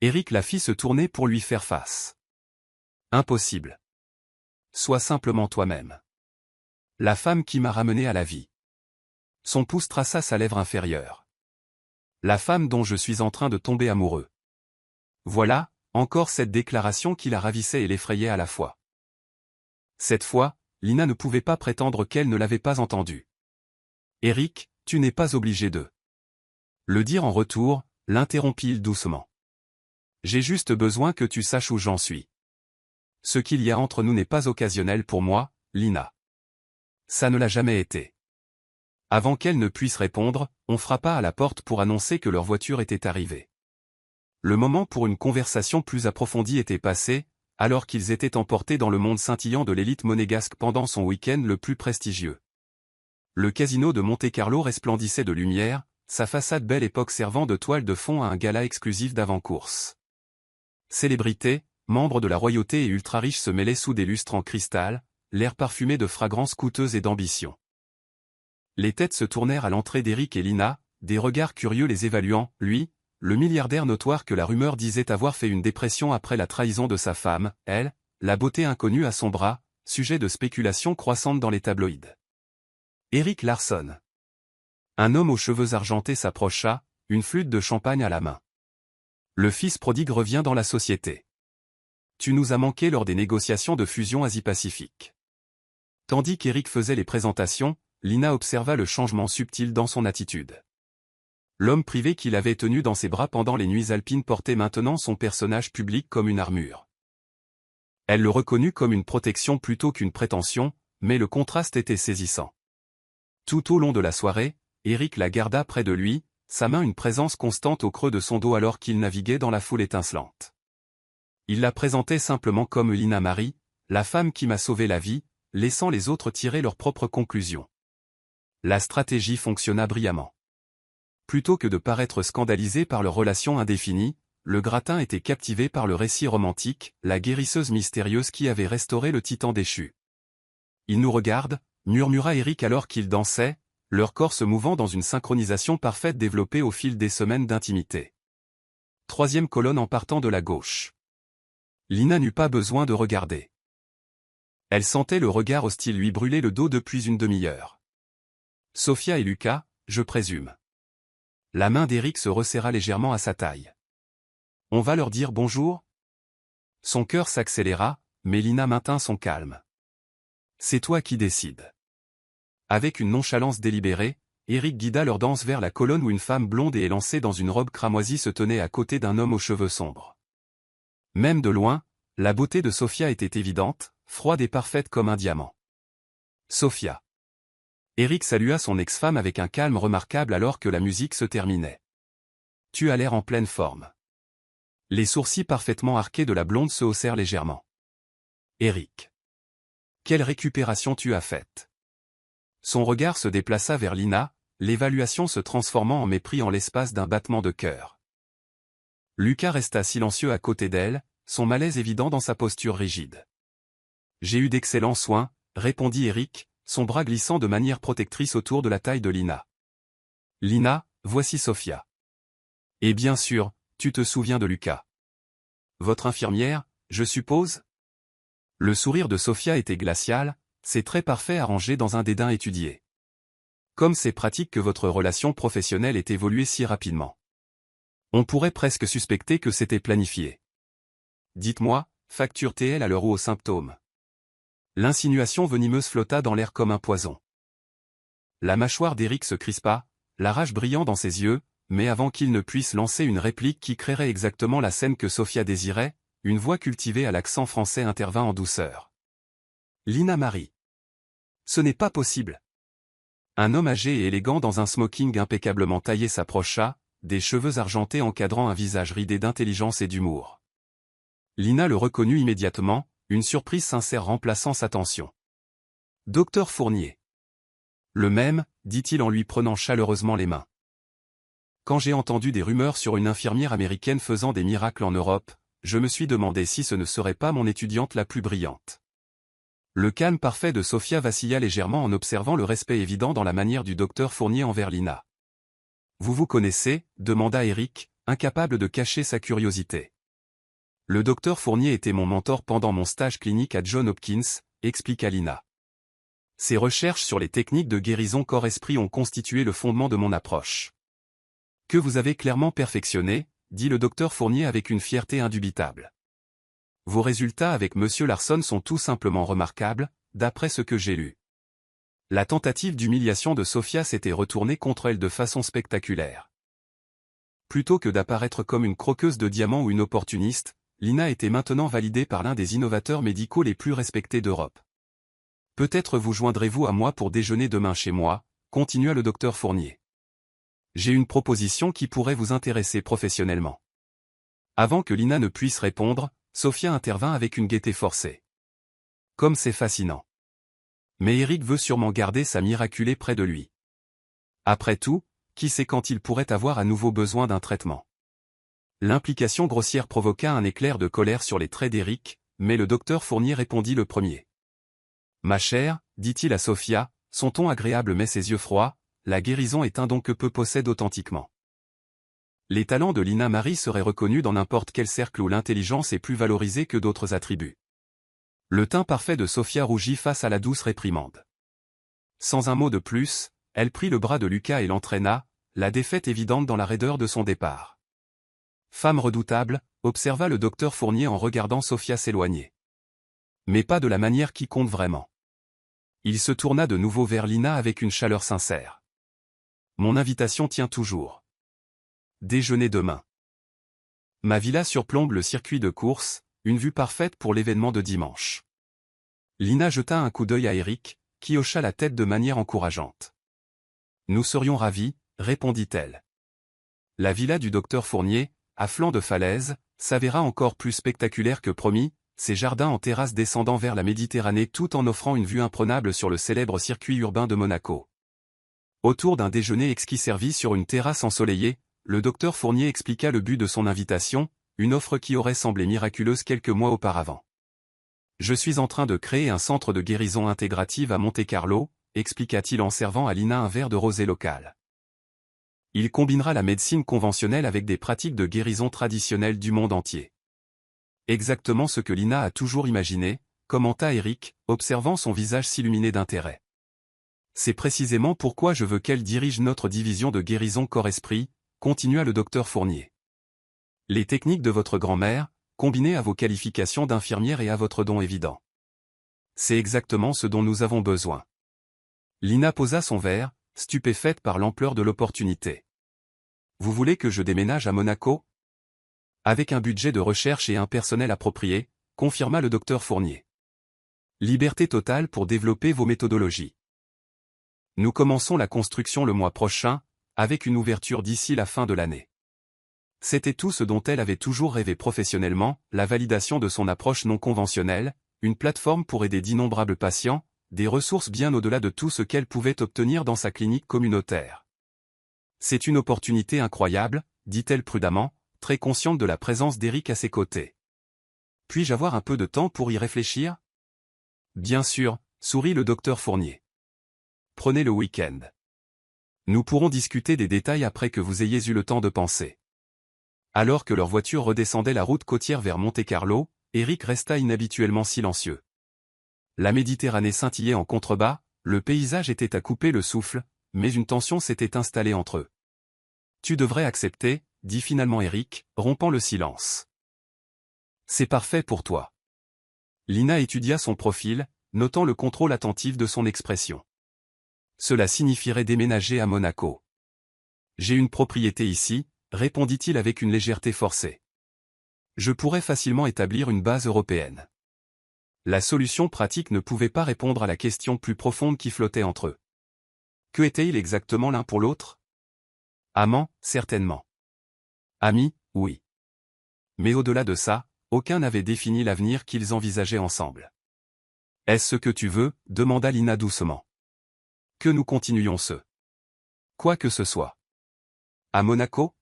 Speaker 1: Eric la fit se tourner pour lui faire face. « Impossible. Sois simplement toi-même. La femme qui m'a ramené à la vie. » Son pouce traça sa lèvre inférieure. « La femme dont je suis en train de tomber amoureux. » Voilà, encore cette déclaration qui la ravissait et l'effrayait à la fois. Cette fois, Lina ne pouvait pas prétendre qu'elle ne l'avait pas entendu. « Eric, tu n'es pas obligé de le dire en retour, » l'interrompit-il doucement. « J'ai juste besoin que tu saches où j'en suis. Ce qu'il y a entre nous n'est pas occasionnel pour moi, Lina. Ça ne l'a jamais été. » Avant qu'elle ne puisse répondre, on frappa à la porte pour annoncer que leur voiture était arrivée. Le moment pour une conversation plus approfondie était passé, alors qu'ils étaient emportés dans le monde scintillant de l'élite monégasque pendant son week-end le plus prestigieux. Le casino de Monte-Carlo resplendissait de lumière, sa façade belle époque servant de toile de fond à un gala exclusif d'avant-course. Célébrités, membres de la royauté et ultra-riches se mêlaient sous des lustres en cristal, l'air parfumé de fragrances coûteuses et d'ambition. Les têtes se tournèrent à l'entrée d'Eric et Lina, des regards curieux les évaluant, lui, le milliardaire notoire que la rumeur disait avoir fait une dépression après la trahison de sa femme, elle, la beauté inconnue à son bras, sujet de spéculation croissante dans les tabloïds. Eric Larson. Un homme aux cheveux argentés s'approcha, une flûte de champagne à la main. Le fils prodigue revient dans la société. Tu nous as manqué lors des négociations de fusion Asie-Pacifique. Tandis qu'Eric faisait les présentations, Lina observa le changement subtil dans son attitude. L'homme privé qu'il avait tenu dans ses bras pendant les nuits alpines portait maintenant son personnage public comme une armure. Elle le reconnut comme une protection plutôt qu'une prétention, mais le contraste était saisissant. Tout au long de la soirée, Eric la garda près de lui, sa main une présence constante au creux de son dos alors qu'il naviguait dans la foule étincelante. Il la présentait simplement comme Lina Marie, la femme qui m'a sauvé la vie, laissant les autres tirer leurs propres conclusions. La stratégie fonctionna brillamment. Plutôt que de paraître scandalisé par leur relation indéfinie, le gratin était captivé par le récit romantique, la guérisseuse mystérieuse qui avait restauré le titan déchu. « Il nous regarde » murmura Eric alors qu'ils dansaient, leur corps se mouvant dans une synchronisation parfaite développée au fil des semaines d'intimité. Troisième colonne en partant de la gauche. Lina n'eut pas besoin de regarder. Elle sentait le regard hostile lui brûler le dos depuis une demi-heure. Sophia et Lucas, je présume. La main d'Eric se resserra légèrement à sa taille. On va leur dire bonjour ? Son cœur s'accéléra, mais Lina maintint son calme. C'est toi qui décides. Avec une nonchalance délibérée, Eric guida leur danse vers la colonne où une femme blonde et élancée dans une robe cramoisie se tenait à côté d'un homme aux cheveux sombres. Même de loin, la beauté de Sophia était évidente, froide et parfaite comme un diamant. Sophia. Eric salua son ex-femme avec un calme remarquable alors que la musique se terminait. Tu as l'air en pleine forme. Les sourcils parfaitement arqués de la blonde se haussèrent légèrement. Eric. Quelle récupération tu as faite. Son regard se déplaça vers Lina, l'évaluation se transformant en mépris en l'espace d'un battement de cœur. Lucas resta silencieux à côté d'elle, son malaise évident dans sa posture rigide. J'ai eu d'excellents soins, répondit Eric, son bras glissant de manière protectrice autour de la taille de Lina. Lina, voici Sophia. Et bien sûr, tu te souviens de Lucas. Votre infirmière, je suppose ? Le sourire de Sophia était glacial, ses traits parfaits arrangés dans un dédain étudié. Comme c'est pratique que votre relation professionnelle ait évolué si rapidement. On pourrait presque suspecter que c'était planifié. Dites-moi, facture-t-elle à l'heure ou aux symptômes ? L'insinuation venimeuse flotta dans l'air comme un poison. La mâchoire d'Eric se crispa, la rage brillant dans ses yeux, mais avant qu'il ne puisse lancer une réplique qui créerait exactement la scène que Sophia désirait, une voix cultivée à l'accent français intervint en douceur. Lina Marie. Ce n'est pas possible. Un homme âgé et élégant dans un smoking impeccablement taillé s'approcha, des cheveux argentés encadrant un visage ridé d'intelligence et d'humour. Lina le reconnut immédiatement, une surprise sincère remplaçant sa tension. « Docteur Fournier. »« Le même, dit-il en lui prenant chaleureusement les mains. Quand j'ai entendu des rumeurs sur une infirmière américaine faisant des miracles en Europe, je me suis demandé si ce ne serait pas mon étudiante la plus brillante. » Le calme parfait de Sophia vacilla légèrement en observant le respect évident dans la manière du docteur Fournier envers Lina. « Vous vous connaissez ?» demanda Eric, incapable de cacher sa curiosité. « Le docteur Fournier était mon mentor pendant mon stage clinique à Johns Hopkins, » expliqua Lina. « Ses recherches sur les techniques de guérison corps-esprit ont constitué le fondement de mon approche. »« Que vous avez clairement perfectionné, » dit le docteur Fournier avec une fierté indubitable. « Vos résultats avec Monsieur Larson sont tout simplement remarquables, d'après ce que j'ai lu. » La tentative d'humiliation de Sophia s'était retournée contre elle de façon spectaculaire. Plutôt que d'apparaître comme une croqueuse de diamants ou une opportuniste, Lina était maintenant validée par l'un des innovateurs médicaux les plus respectés d'Europe. « Peut-être vous joindrez-vous à moi pour déjeuner demain chez moi, » continua le docteur Fournier. « J'ai une proposition qui pourrait vous intéresser professionnellement. » Avant que Lina ne puisse répondre, Sophia intervint avec une gaieté forcée. « Comme c'est fascinant. Mais Eric veut sûrement garder sa miraculée près de lui. Après tout, qui sait quand il pourrait avoir à nouveau besoin d'un traitement. » L'implication grossière provoqua un éclair de colère sur les traits d'Eric, mais le docteur Fournier répondit le premier. « Ma chère, dit-il à Sophia, son ton agréable mais ses yeux froids, la guérison est un don que peu possède authentiquement. Les talents de Lina Marie seraient reconnus dans n'importe quel cercle où l'intelligence est plus valorisée que d'autres attributs. » Le teint parfait de Sophia rougit face à la douce réprimande. Sans un mot de plus, elle prit le bras de Lucas et l'entraîna, la défaite évidente dans la raideur de son départ. « Femme redoutable », observa le docteur Fournier en regardant Sophia s'éloigner. Mais pas de la manière qui compte vraiment. Il se tourna de nouveau vers Lina avec une chaleur sincère. « Mon invitation tient toujours. Déjeuner demain. Ma villa surplombe le circuit de course, une vue parfaite pour l'événement de dimanche. » Lina jeta un coup d'œil à Eric, qui hocha la tête de manière encourageante. « Nous serions ravis, » répondit-elle. La villa du docteur Fournier, à flanc de falaise, s'avéra encore plus spectaculaire que promis, ses jardins en terrasse descendant vers la Méditerranée tout en offrant une vue imprenable sur le célèbre circuit urbain de Monaco. Autour d'un déjeuner exquis servi sur une terrasse ensoleillée, le docteur Fournier expliqua le but de son invitation, une offre qui aurait semblé miraculeuse quelques mois auparavant. « Je suis en train de créer un centre de guérison intégrative à Monte-Carlo, » expliqua-t-il en servant à Lina un verre de rosé local. « Il combinera la médecine conventionnelle avec des pratiques de guérison traditionnelles du monde entier. » Exactement ce que Lina a toujours imaginé, commenta Eric, observant son visage s'illuminer d'intérêt. « C'est précisément pourquoi je veux qu'elle dirige notre division de guérison corps-esprit, » continua le docteur Fournier. « Les techniques de votre grand-mère, combinées à vos qualifications d'infirmière et à votre don évident. C'est exactement ce dont nous avons besoin. » Lina posa son verre, stupéfaite par l'ampleur de l'opportunité. « Vous voulez que je déménage à Monaco ? » Avec un budget de recherche et un personnel approprié, confirma le docteur Fournier. « Liberté totale pour développer vos méthodologies. Nous commençons la construction le mois prochain, avec une ouverture d'ici la fin de l'année. » C'était tout ce dont elle avait toujours rêvé professionnellement, la validation de son approche non conventionnelle, une plateforme pour aider d'innombrables patients, des ressources bien au-delà de tout ce qu'elle pouvait obtenir dans sa clinique communautaire. « C'est une opportunité incroyable, » dit-elle prudemment, très consciente de la présence d'Eric à ses côtés. « Puis-je avoir un peu de temps pour y réfléchir ? » Bien sûr, sourit le docteur Fournier. Prenez le week-end. Nous pourrons discuter des détails après que vous ayez eu le temps de penser. Alors que leur voiture redescendait la route côtière vers Monte-Carlo, Eric resta inhabituellement silencieux. La Méditerranée scintillait en contrebas, le paysage était à couper le souffle, mais une tension s'était installée entre eux. « Tu devrais accepter, » dit finalement Eric, rompant le silence. « C'est parfait pour toi. » Lina étudia son profil, notant le contrôle attentif de son expression. « Cela signifierait déménager à Monaco. »« J'ai une propriété ici, » répondit-il avec une légèreté forcée. « Je pourrais facilement établir une base européenne. » La solution pratique ne pouvait pas répondre à la question plus profonde qui flottait entre eux. Que étaient-ils exactement l'un pour l'autre? Amants, certainement. Amis, oui. Mais au-delà de ça, aucun n'avait défini l'avenir qu'ils envisageaient ensemble. Est-ce ce que tu veux? Demanda Lina doucement. Que nous continuions ce. Quoi que ce soit. À Monaco?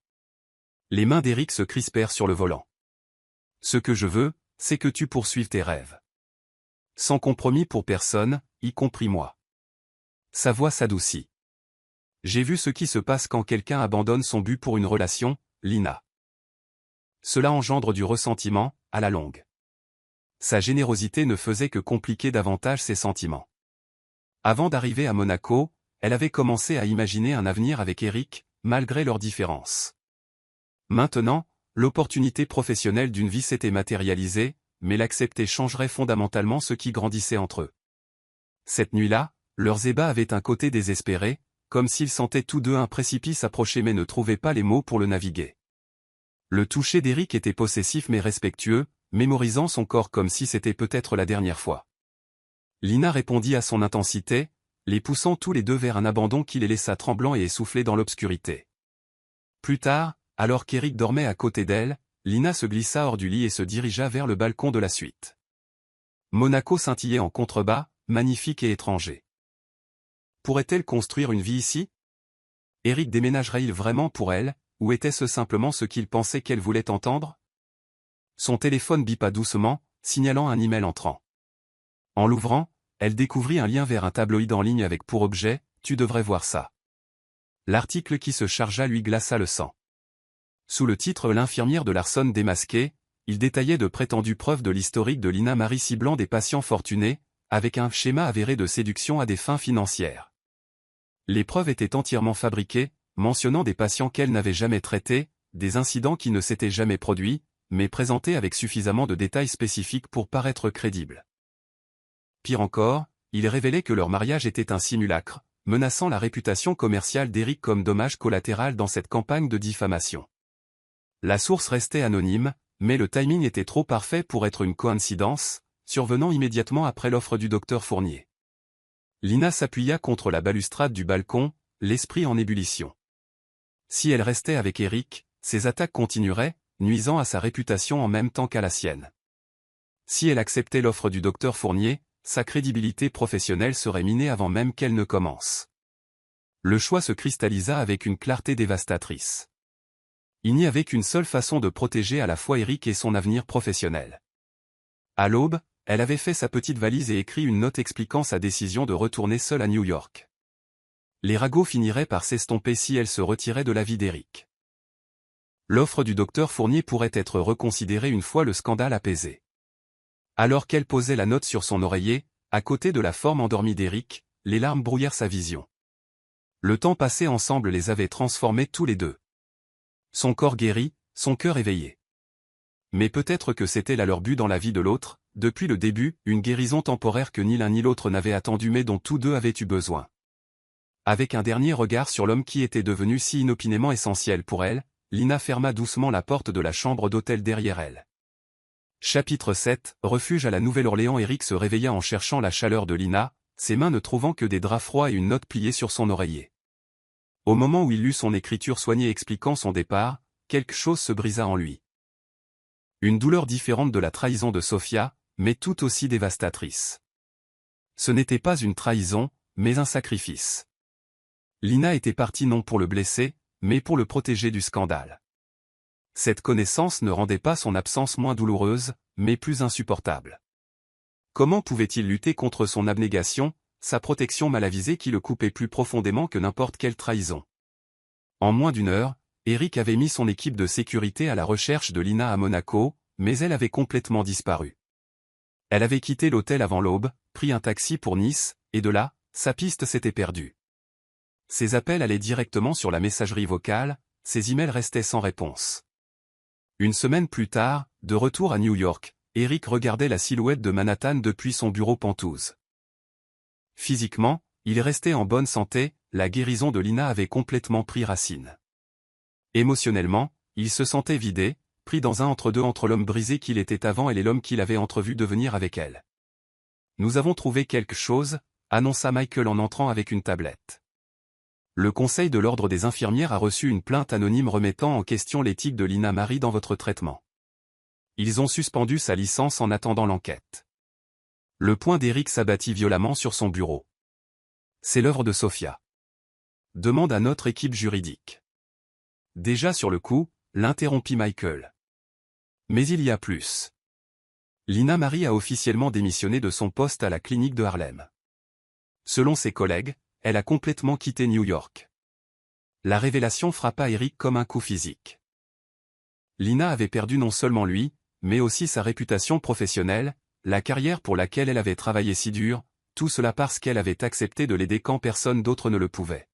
Speaker 1: Les mains d'Éric se crispèrent sur le volant. Ce que je veux, c'est que tu poursuives tes rêves. Sans compromis pour personne, y compris moi. Sa voix s'adoucit. J'ai vu ce qui se passe quand quelqu'un abandonne son but pour une relation, Lina. Cela engendre du ressentiment, à la longue. Sa générosité ne faisait que compliquer davantage ses sentiments. Avant d'arriver à Monaco, elle avait commencé à imaginer un avenir avec Éric, malgré leurs différences. Maintenant, l'opportunité professionnelle d'une vie s'était matérialisée, mais l'accepter changerait fondamentalement ce qui grandissait entre eux. Cette nuit-là, leurs ébats avaient un côté désespéré, comme s'ils sentaient tous deux un précipice approcher mais ne trouvaient pas les mots pour le naviguer. Le toucher d'Éric était possessif mais respectueux, mémorisant son corps comme si c'était peut-être la dernière fois. Lina répondit à son intensité, les poussant tous les deux vers un abandon qui les laissa tremblants et essoufflés dans l'obscurité. Plus tard, alors qu'Éric dormait à côté d'elle, Lina se glissa hors du lit et se dirigea vers le balcon de la suite. Monaco scintillait en contrebas, magnifique et étranger. Pourrait-elle construire une vie ici? Éric déménagerait-il vraiment pour elle, ou était-ce simplement ce qu'il pensait qu'elle voulait entendre? Son téléphone bipa doucement, signalant un email entrant. En l'ouvrant, elle découvrit un lien vers un tabloïd en ligne avec pour objet « Tu devrais voir ça ». L'article qui se chargea lui glaça le sang. Sous le titre « L'infirmière de Larson démasquée », il détaillait de prétendues preuves de l'historique de Lina Marie ciblant des patients fortunés, avec un schéma avéré de séduction à des fins financières. Les preuves étaient entièrement fabriquées, mentionnant des patients qu'elle n'avait jamais traités, des incidents qui ne s'étaient jamais produits, mais présentés avec suffisamment de détails spécifiques pour paraître crédibles. Pire encore, il révélait que leur mariage était un simulacre, menaçant la réputation commerciale d'Éric comme dommage collatéral dans cette campagne de diffamation. La source restait anonyme, mais le timing était trop parfait pour être une coïncidence, survenant immédiatement après l'offre du docteur Fournier. Lina s'appuya contre la balustrade du balcon, l'esprit en ébullition. Si elle restait avec Éric, ses attaques continueraient, nuisant à sa réputation en même temps qu'à la sienne. Si elle acceptait l'offre du docteur Fournier, sa crédibilité professionnelle serait minée avant même qu'elle ne commence. Le choix se cristallisa avec une clarté dévastatrice. Il n'y avait qu'une seule façon de protéger à la fois Éric et son avenir professionnel. À l'aube, elle avait fait sa petite valise et écrit une note expliquant sa décision de retourner seule à New York. Les ragots finiraient par s'estomper si elle se retirait de la vie d'Éric. L'offre du docteur Fournier pourrait être reconsidérée une fois le scandale apaisé. Alors qu'elle posait la note sur son oreiller, à côté de la forme endormie d'Éric, les larmes brouillèrent sa vision. Le temps passé ensemble les avait transformés tous les deux. Son corps guéri, son cœur éveillé. Mais peut-être que c'était là leur but dans la vie de l'autre, depuis le début, une guérison temporaire que ni l'un ni l'autre n'avaient attendue mais dont tous deux avaient eu besoin. Avec un dernier regard sur l'homme qui était devenu si inopinément essentiel pour elle, Lina ferma doucement la porte de la chambre d'hôtel derrière elle. Chapitre 7, refuge à la Nouvelle-Orléans. Éric se réveilla en cherchant la chaleur de Lina, ses mains ne trouvant que des draps froids et une note pliée sur son oreiller. Au moment où il lut son écriture soignée expliquant son départ, quelque chose se brisa en lui. Une douleur différente de la trahison de Sophia, mais tout aussi dévastatrice. Ce n'était pas une trahison, mais un sacrifice. Lina était partie non pour le blesser, mais pour le protéger du scandale. Cette connaissance ne rendait pas son absence moins douloureuse, mais plus insupportable. Comment pouvait-il lutter contre son abnégation, sa protection mal avisée qui le coupait plus profondément que n'importe quelle trahison? En moins d'une heure, Éric avait mis son équipe de sécurité à la recherche de Lina à Monaco, mais elle avait complètement disparu. Elle avait quitté l'hôtel avant l'aube, pris un taxi pour Nice, et de là, sa piste s'était perdue. Ses appels allaient directement sur la messagerie vocale, ses emails restaient sans réponse. Une semaine plus tard, de retour à New York, Éric regardait la silhouette de Manhattan depuis son bureau pentouze. Physiquement, il restait en bonne santé, la guérison de Lina avait complètement pris racine. Émotionnellement, il se sentait vidé, pris dans un entre-deux entre l'homme brisé qu'il était avant et l'homme qu'il avait entrevu devenir avec elle. « Nous avons trouvé quelque chose », annonça Michael en entrant avec une tablette. Le Conseil de l'Ordre des infirmières a reçu une plainte anonyme remettant en question l'éthique de Lina Marie dans votre traitement. Ils ont suspendu sa licence en attendant l'enquête. Le poing d'Eric s'abattit violemment sur son bureau. C'est l'œuvre de Sophia. Demande à notre équipe juridique. Déjà sur le coup, l'interrompit Michael. Mais il y a plus. Lina Marie a officiellement démissionné de son poste à la clinique de Harlem. Selon ses collègues, elle a complètement quitté New York. La révélation frappa Eric comme un coup physique. Lina avait perdu non seulement lui, mais aussi sa réputation professionnelle, la carrière pour laquelle elle avait travaillé si dur, tout cela parce qu'elle avait accepté de l'aider quand personne d'autre ne le pouvait.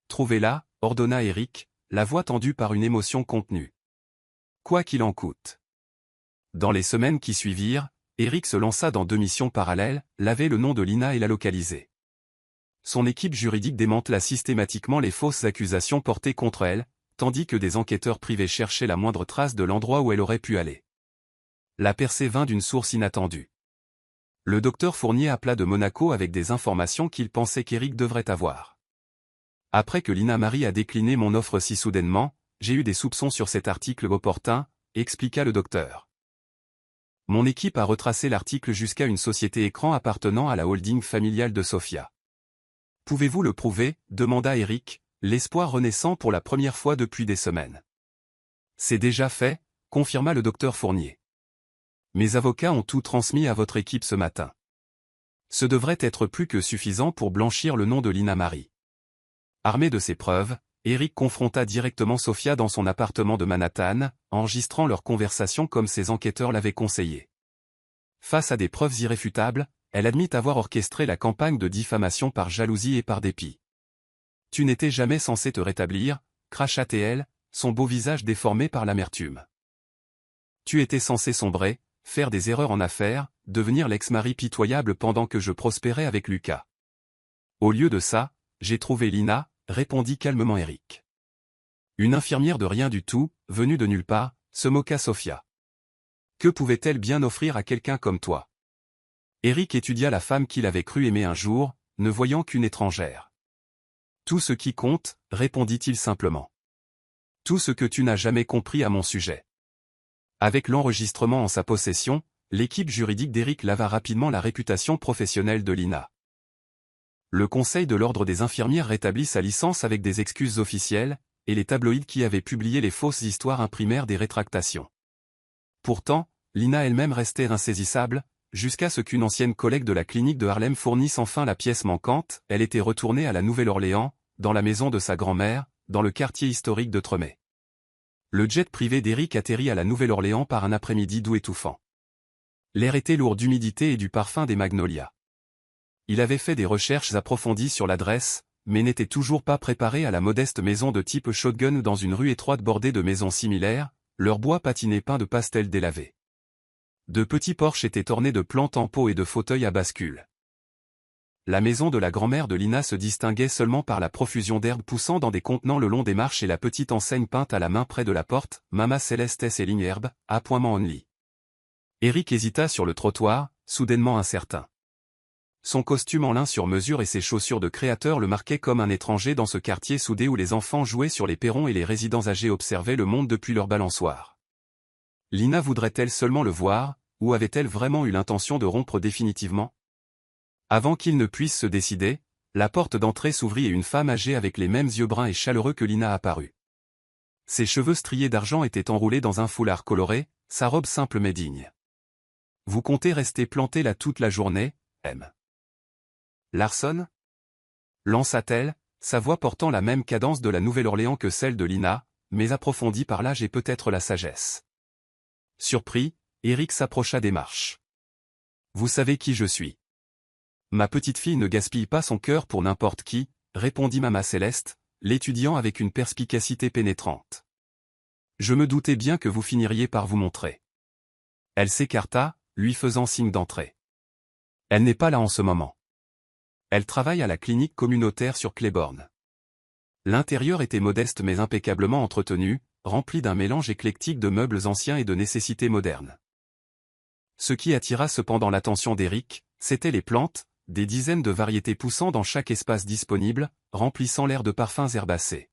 Speaker 1: Trouvez-la, ordonna Eric, la voix tendue par une émotion contenue. Quoi qu'il en coûte. Dans les semaines qui suivirent, Eric se lança dans 2 missions parallèles, laver le nom de Lina et la localiser. Son équipe juridique démantela systématiquement les fausses accusations portées contre elle, tandis que des enquêteurs privés cherchaient la moindre trace de l'endroit où elle aurait pu aller. La percée vint d'une source inattendue. Le docteur Fournier appela de Monaco avec des informations qu'il pensait qu'Eric devrait avoir. Après que Lina Marie a décliné mon offre si soudainement, j'ai eu des soupçons sur cet article opportun, expliqua le docteur. Mon équipe a retracé l'article jusqu'à une société écran appartenant à la holding familiale de Sophia. Pouvez-vous le prouver, demanda Eric, l'espoir renaissant pour la première fois depuis des semaines. C'est déjà fait, confirma le docteur Fournier. Mes avocats ont tout transmis à votre équipe ce matin. Ce devrait être plus que suffisant pour blanchir le nom de Lina Marie. Armé de ces preuves, Eric confronta directement Sophia dans son appartement de Manhattan, enregistrant leur conversation comme ses enquêteurs l'avaient conseillé. Face à des preuves irréfutables, elle admit avoir orchestré la campagne de diffamation par jalousie et par dépit. Tu n'étais jamais censé te rétablir, cracha-t-elle, son beau visage déformé par l'amertume. Tu étais censé sombrer, faire des erreurs en affaires, devenir l'ex-mari pitoyable pendant que je prospérais avec Lucas. Au lieu de ça, j'ai trouvé Lina, répondit calmement Eric. Une infirmière de rien du tout, venue de nulle part, se moqua Sophia. Que pouvait-elle bien offrir à quelqu'un comme toi? Eric étudia la femme qu'il avait cru aimer un jour, ne voyant qu'une étrangère. Tout ce qui compte, répondit-il simplement. Tout ce que tu n'as jamais compris à mon sujet. Avec l'enregistrement en sa possession, l'équipe juridique d'Eric lava rapidement la réputation professionnelle de Lina. Le Conseil de l'Ordre des infirmières rétablit sa licence avec des excuses officielles, et les tabloïds qui avaient publié les fausses histoires imprimèrent des rétractations. Pourtant, Lina elle-même restait insaisissable, jusqu'à ce qu'une ancienne collègue de la clinique de Harlem fournisse enfin la pièce manquante. Elle était retournée à la Nouvelle-Orléans, dans la maison de sa grand-mère, dans le quartier historique de Tremé. Le jet privé d'Eric atterrit à la Nouvelle-Orléans par un après-midi doux étouffant. L'air était lourd d'humidité et du parfum des magnolias. Il avait fait des recherches approfondies sur l'adresse, mais n'était toujours pas préparé à la modeste maison de type shotgun dans une rue étroite bordée de maisons similaires, leur bois patiné peint de pastel délavé. De petits porches étaient ornés de plantes en pot et de fauteuils à bascule. La maison de la grand-mère de Lina se distinguait seulement par la profusion d'herbes poussant dans des contenants le long des marches et la petite enseigne peinte à la main près de la porte, Mama Celeste Selling Herb, appointement only. Eric hésita sur le trottoir, soudainement incertain. Son costume en lin sur mesure et ses chaussures de créateur le marquaient comme un étranger dans ce quartier soudé où les enfants jouaient sur les perrons et les résidents âgés observaient le monde depuis leur balançoire. Lina voudrait-elle seulement le voir, ou avait-elle vraiment eu l'intention de rompre définitivement? Avant qu'il ne puisse se décider, la porte d'entrée s'ouvrit et une femme âgée avec les mêmes yeux bruns et chaleureux que Lina apparut. Ses cheveux striés d'argent étaient enroulés dans un foulard coloré, sa robe simple mais digne. « Vous comptez rester planté là toute la journée, M. Larson ?» lança-t-elle, sa voix portant la même cadence de la Nouvelle-Orléans que celle de Lina, mais approfondie par l'âge et peut-être la sagesse. Surpris, Eric s'approcha des marches. « Vous savez qui je suis. » « Ma petite fille ne gaspille pas son cœur pour n'importe qui, » répondit Mama Céleste, l'étudiant avec une perspicacité pénétrante. « Je me doutais bien que vous finiriez par vous montrer. » Elle s'écarta, lui faisant signe d'entrer. « Elle n'est pas là en ce moment. Elle travaille à la clinique communautaire sur Claiborne. » L'intérieur était modeste mais impeccablement entretenu, rempli d'un mélange éclectique de meubles anciens et de nécessités modernes. Ce qui attira cependant l'attention d'Eric, c'étaient les plantes, des dizaines de variétés poussant dans chaque espace disponible, remplissant l'air de parfums herbacés.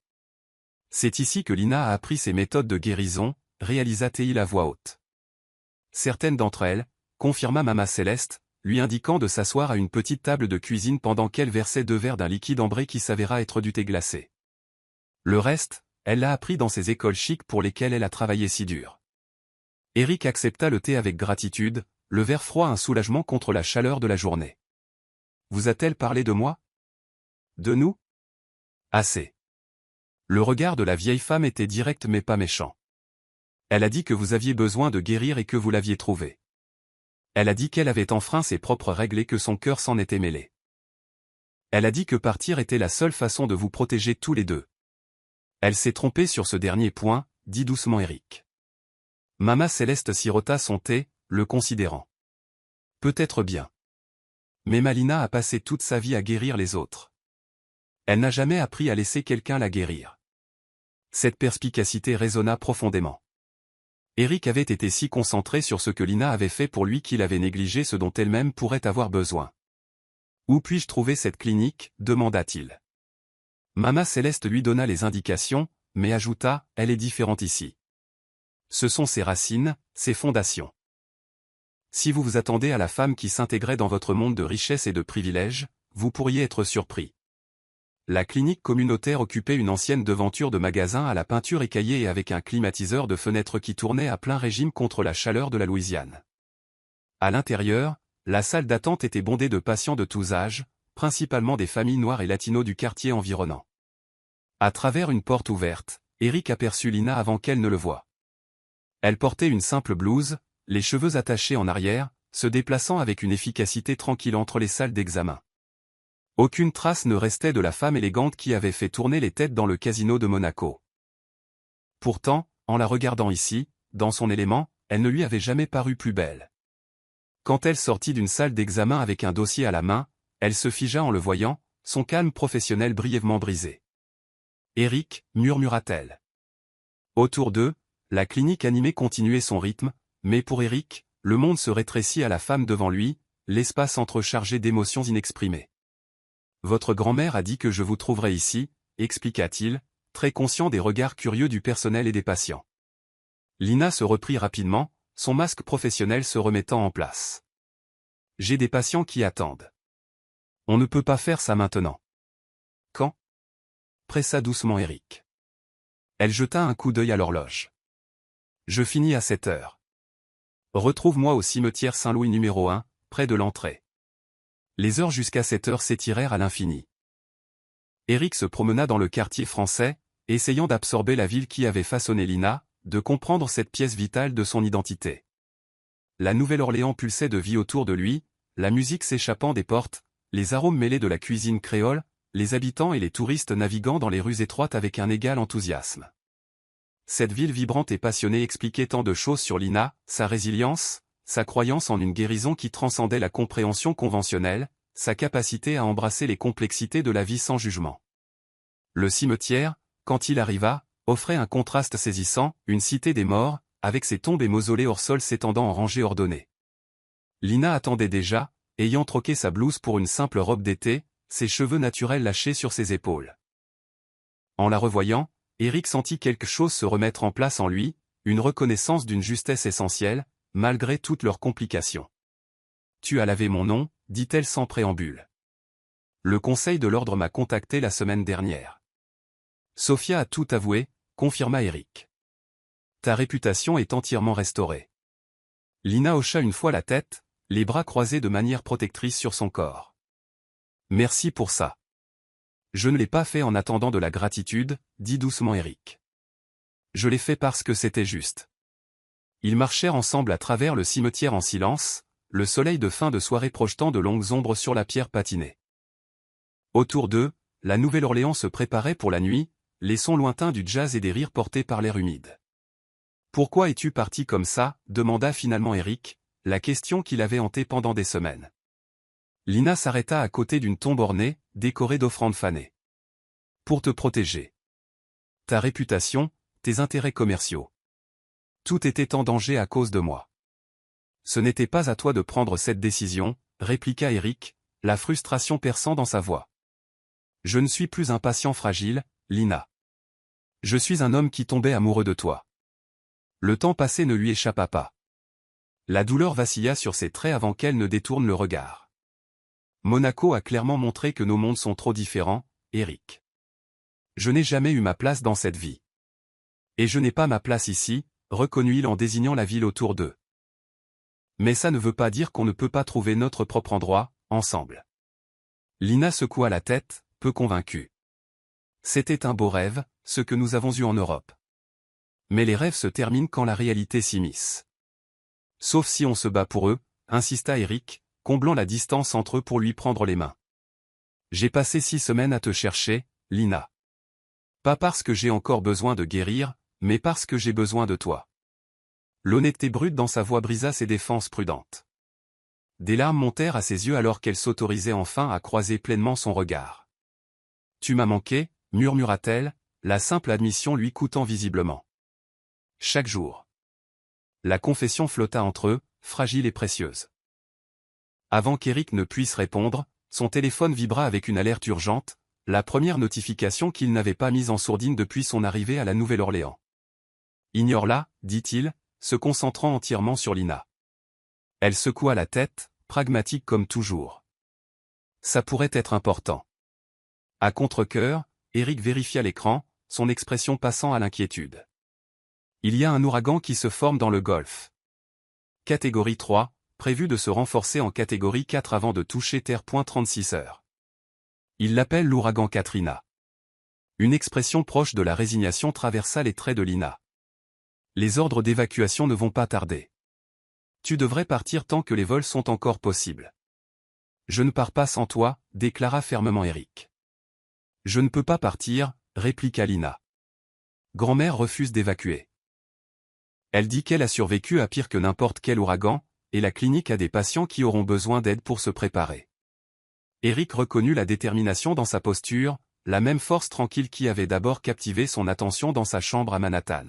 Speaker 1: C'est ici que Lina a appris ses méthodes de guérison, réalisa-t-il à voix haute. Certaines d'entre elles, confirma Mama Céleste, lui indiquant de s'asseoir à une petite table de cuisine pendant qu'elle versait 2 verres d'un liquide ambré qui s'avéra être du thé glacé. Le reste, elle l'a appris dans ses écoles chics pour lesquelles elle a travaillé si dur. Eric accepta le thé avec gratitude, le verre froid un soulagement contre la chaleur de la journée. Vous a-t-elle parlé de moi? De nous? Assez. Le regard de la vieille femme était direct mais pas méchant. Elle a dit que vous aviez besoin de guérir et que vous l'aviez trouvé. Elle a dit qu'elle avait enfreint ses propres règles et que son cœur s'en était mêlé. Elle a dit que partir était la seule façon de vous protéger tous les deux. Elle s'est trompée sur ce dernier point, dit doucement Eric. Mama Céleste sirota son thé, le considérant. Peut-être bien. Mais Malina a passé toute sa vie à guérir les autres. Elle n'a jamais appris à laisser quelqu'un la guérir. Cette perspicacité résonna profondément. Eric avait été si concentré sur ce que Lina avait fait pour lui qu'il avait négligé ce dont elle-même pourrait avoir besoin. « Où puis-je trouver cette clinique » demanda-t-il. Mama Céleste lui donna les indications, mais ajouta « Elle est différente ici. Ce sont ses racines, ses fondations. Si vous vous attendez à la femme qui s'intégrait dans votre monde de richesse et de privilèges, vous pourriez être surpris. » La clinique communautaire occupait une ancienne devanture de magasin à la peinture écaillée et avec un climatiseur de fenêtre qui tournait à plein régime contre la chaleur de la Louisiane. À l'intérieur, la salle d'attente était bondée de patients de tous âges, principalement des familles noires et latinos du quartier environnant. À travers une porte ouverte, Eric aperçut Lina avant qu'elle ne le voie. Elle portait une simple blouse, les cheveux attachés en arrière, se déplaçant avec une efficacité tranquille entre les salles d'examen. Aucune trace ne restait de la femme élégante qui avait fait tourner les têtes dans le casino de Monaco. Pourtant, en la regardant ici, dans son élément, elle ne lui avait jamais paru plus belle. Quand elle sortit d'une salle d'examen avec un dossier à la main, elle se figea en le voyant, son calme professionnel brièvement brisé. « Eric » murmura-t-elle. Autour d'eux, la clinique animée continuait son rythme, mais pour Eric, le monde se rétrécit à la femme devant lui, l'espace entrechargé d'émotions inexprimées. « Votre grand-mère a dit que je vous trouverais ici », expliqua-t-il, très conscient des regards curieux du personnel et des patients. Lina se reprit rapidement, son masque professionnel se remettant en place. « J'ai des patients qui attendent. On ne peut pas faire ça maintenant. »« Quand » pressa doucement Eric. Elle jeta un coup d'œil à l'horloge. « Je finis à 7 heures. Retrouve-moi au cimetière Saint-Louis numéro 1, près de l'entrée. » Les heures jusqu'à 7 heures s'étirèrent à l'infini. Eric se promena dans le quartier français, essayant d'absorber la ville qui avait façonné Lina, de comprendre cette pièce vitale de son identité. La Nouvelle-Orléans pulsait de vie autour de lui, la musique s'échappant des portes, les arômes mêlés de la cuisine créole, les habitants et les touristes naviguant dans les rues étroites avec un égal enthousiasme. Cette ville vibrante et passionnée expliquait tant de choses sur Lina, sa résilience, sa croyance en une guérison qui transcendait la compréhension conventionnelle, sa capacité à embrasser les complexités de la vie sans jugement. Le cimetière, quand il arriva, offrait un contraste saisissant, une cité des morts, avec ses tombes et mausolées hors sol s'étendant en rangées ordonnées. Lina attendait déjà, ayant troqué sa blouse pour une simple robe d'été, ses cheveux naturels lâchés sur ses épaules. En la revoyant, Eric sentit quelque chose se remettre en place en lui, une reconnaissance d'une justesse essentielle, malgré toutes leurs complications. « Tu as lavé mon nom » dit-elle sans préambule. « Le Conseil de l'Ordre m'a contacté la semaine dernière. »« Sophia a tout avoué » confirma Eric. « Ta réputation est entièrement restaurée. » Lina hocha une fois la tête, les bras croisés de manière protectrice sur son corps. « Merci pour ça. »« Je ne l'ai pas fait en attendant de la gratitude » dit doucement Eric. « Je l'ai fait parce que c'était juste. » Ils marchèrent ensemble à travers le cimetière en silence, le soleil de fin de soirée projetant de longues ombres sur la pierre patinée. Autour d'eux, la Nouvelle-Orléans se préparait pour la nuit, les sons lointains du jazz et des rires portés par l'air humide. « Pourquoi es-tu parti comme ça » demanda finalement Eric, la question qui l'avait hanté pendant des semaines. Lina s'arrêta à côté d'une tombe ornée, décorée d'offrandes fanées. « Pour te protéger. Ta réputation, tes intérêts commerciaux. Tout était en danger à cause de moi. » « Ce n'était pas à toi de prendre cette décision » répliqua Eric, la frustration perçant dans sa voix. Je ne suis plus un patient fragile, Lina. Je suis un homme qui tombait amoureux de toi. Le temps passé ne lui échappa pas. La douleur vacilla sur ses traits avant qu'elle ne détourne le regard. Monaco a clairement montré que nos mondes sont trop différents, Eric. Je n'ai jamais eu ma place dans cette vie. Et je n'ai pas ma place ici, reconnut-il en désignant la ville autour d'eux. Mais ça ne veut pas dire qu'on ne peut pas trouver notre propre endroit, ensemble. Lina secoua la tête, peu convaincue. C'était un beau rêve, ce que nous avons eu en Europe. Mais les rêves se terminent quand la réalité s'immisce. Sauf si on se bat pour eux, insista Eric, comblant la distance entre eux pour lui prendre les mains. J'ai passé 6 semaines à te chercher, Lina. Pas parce que j'ai encore besoin de guérir, mais parce que j'ai besoin de toi. L'honnêteté brute dans sa voix brisa ses défenses prudentes. Des larmes montèrent à ses yeux alors qu'elle s'autorisait enfin à croiser pleinement son regard. Tu m'as manqué, murmura-t-elle, la simple admission lui coûtant visiblement. Chaque jour. La confession flotta entre eux, fragile et précieuse. Avant qu'Eric ne puisse répondre, son téléphone vibra avec une alerte urgente, la première notification qu'il n'avait pas mise en sourdine depuis son arrivée à la Nouvelle-Orléans. Ignore-la, dit-il, se concentrant entièrement sur Lina. Elle secoua la tête, pragmatique comme toujours. Ça pourrait être important. À contre-cœur, Eric vérifia l'écran, son expression passant à l'inquiétude. Il y a un ouragan qui se forme dans le Golfe. Catégorie 3, prévu de se renforcer en catégorie 4 avant de toucher terre. 36 heures. Il l'appelle l'ouragan Katrina. Une expression proche de la résignation traversa les traits de Lina. Les ordres d'évacuation ne vont pas tarder. Tu devrais partir tant que les vols sont encore possibles. Je ne pars pas sans toi, déclara fermement Eric. Je ne peux pas partir, répliqua Lina. Grand-mère refuse d'évacuer. Elle dit qu'elle a survécu à pire que n'importe quel ouragan, et la clinique a des patients qui auront besoin d'aide pour se préparer. Eric reconnut la détermination dans sa posture, la même force tranquille qui avait d'abord captivé son attention dans sa chambre à Manhattan.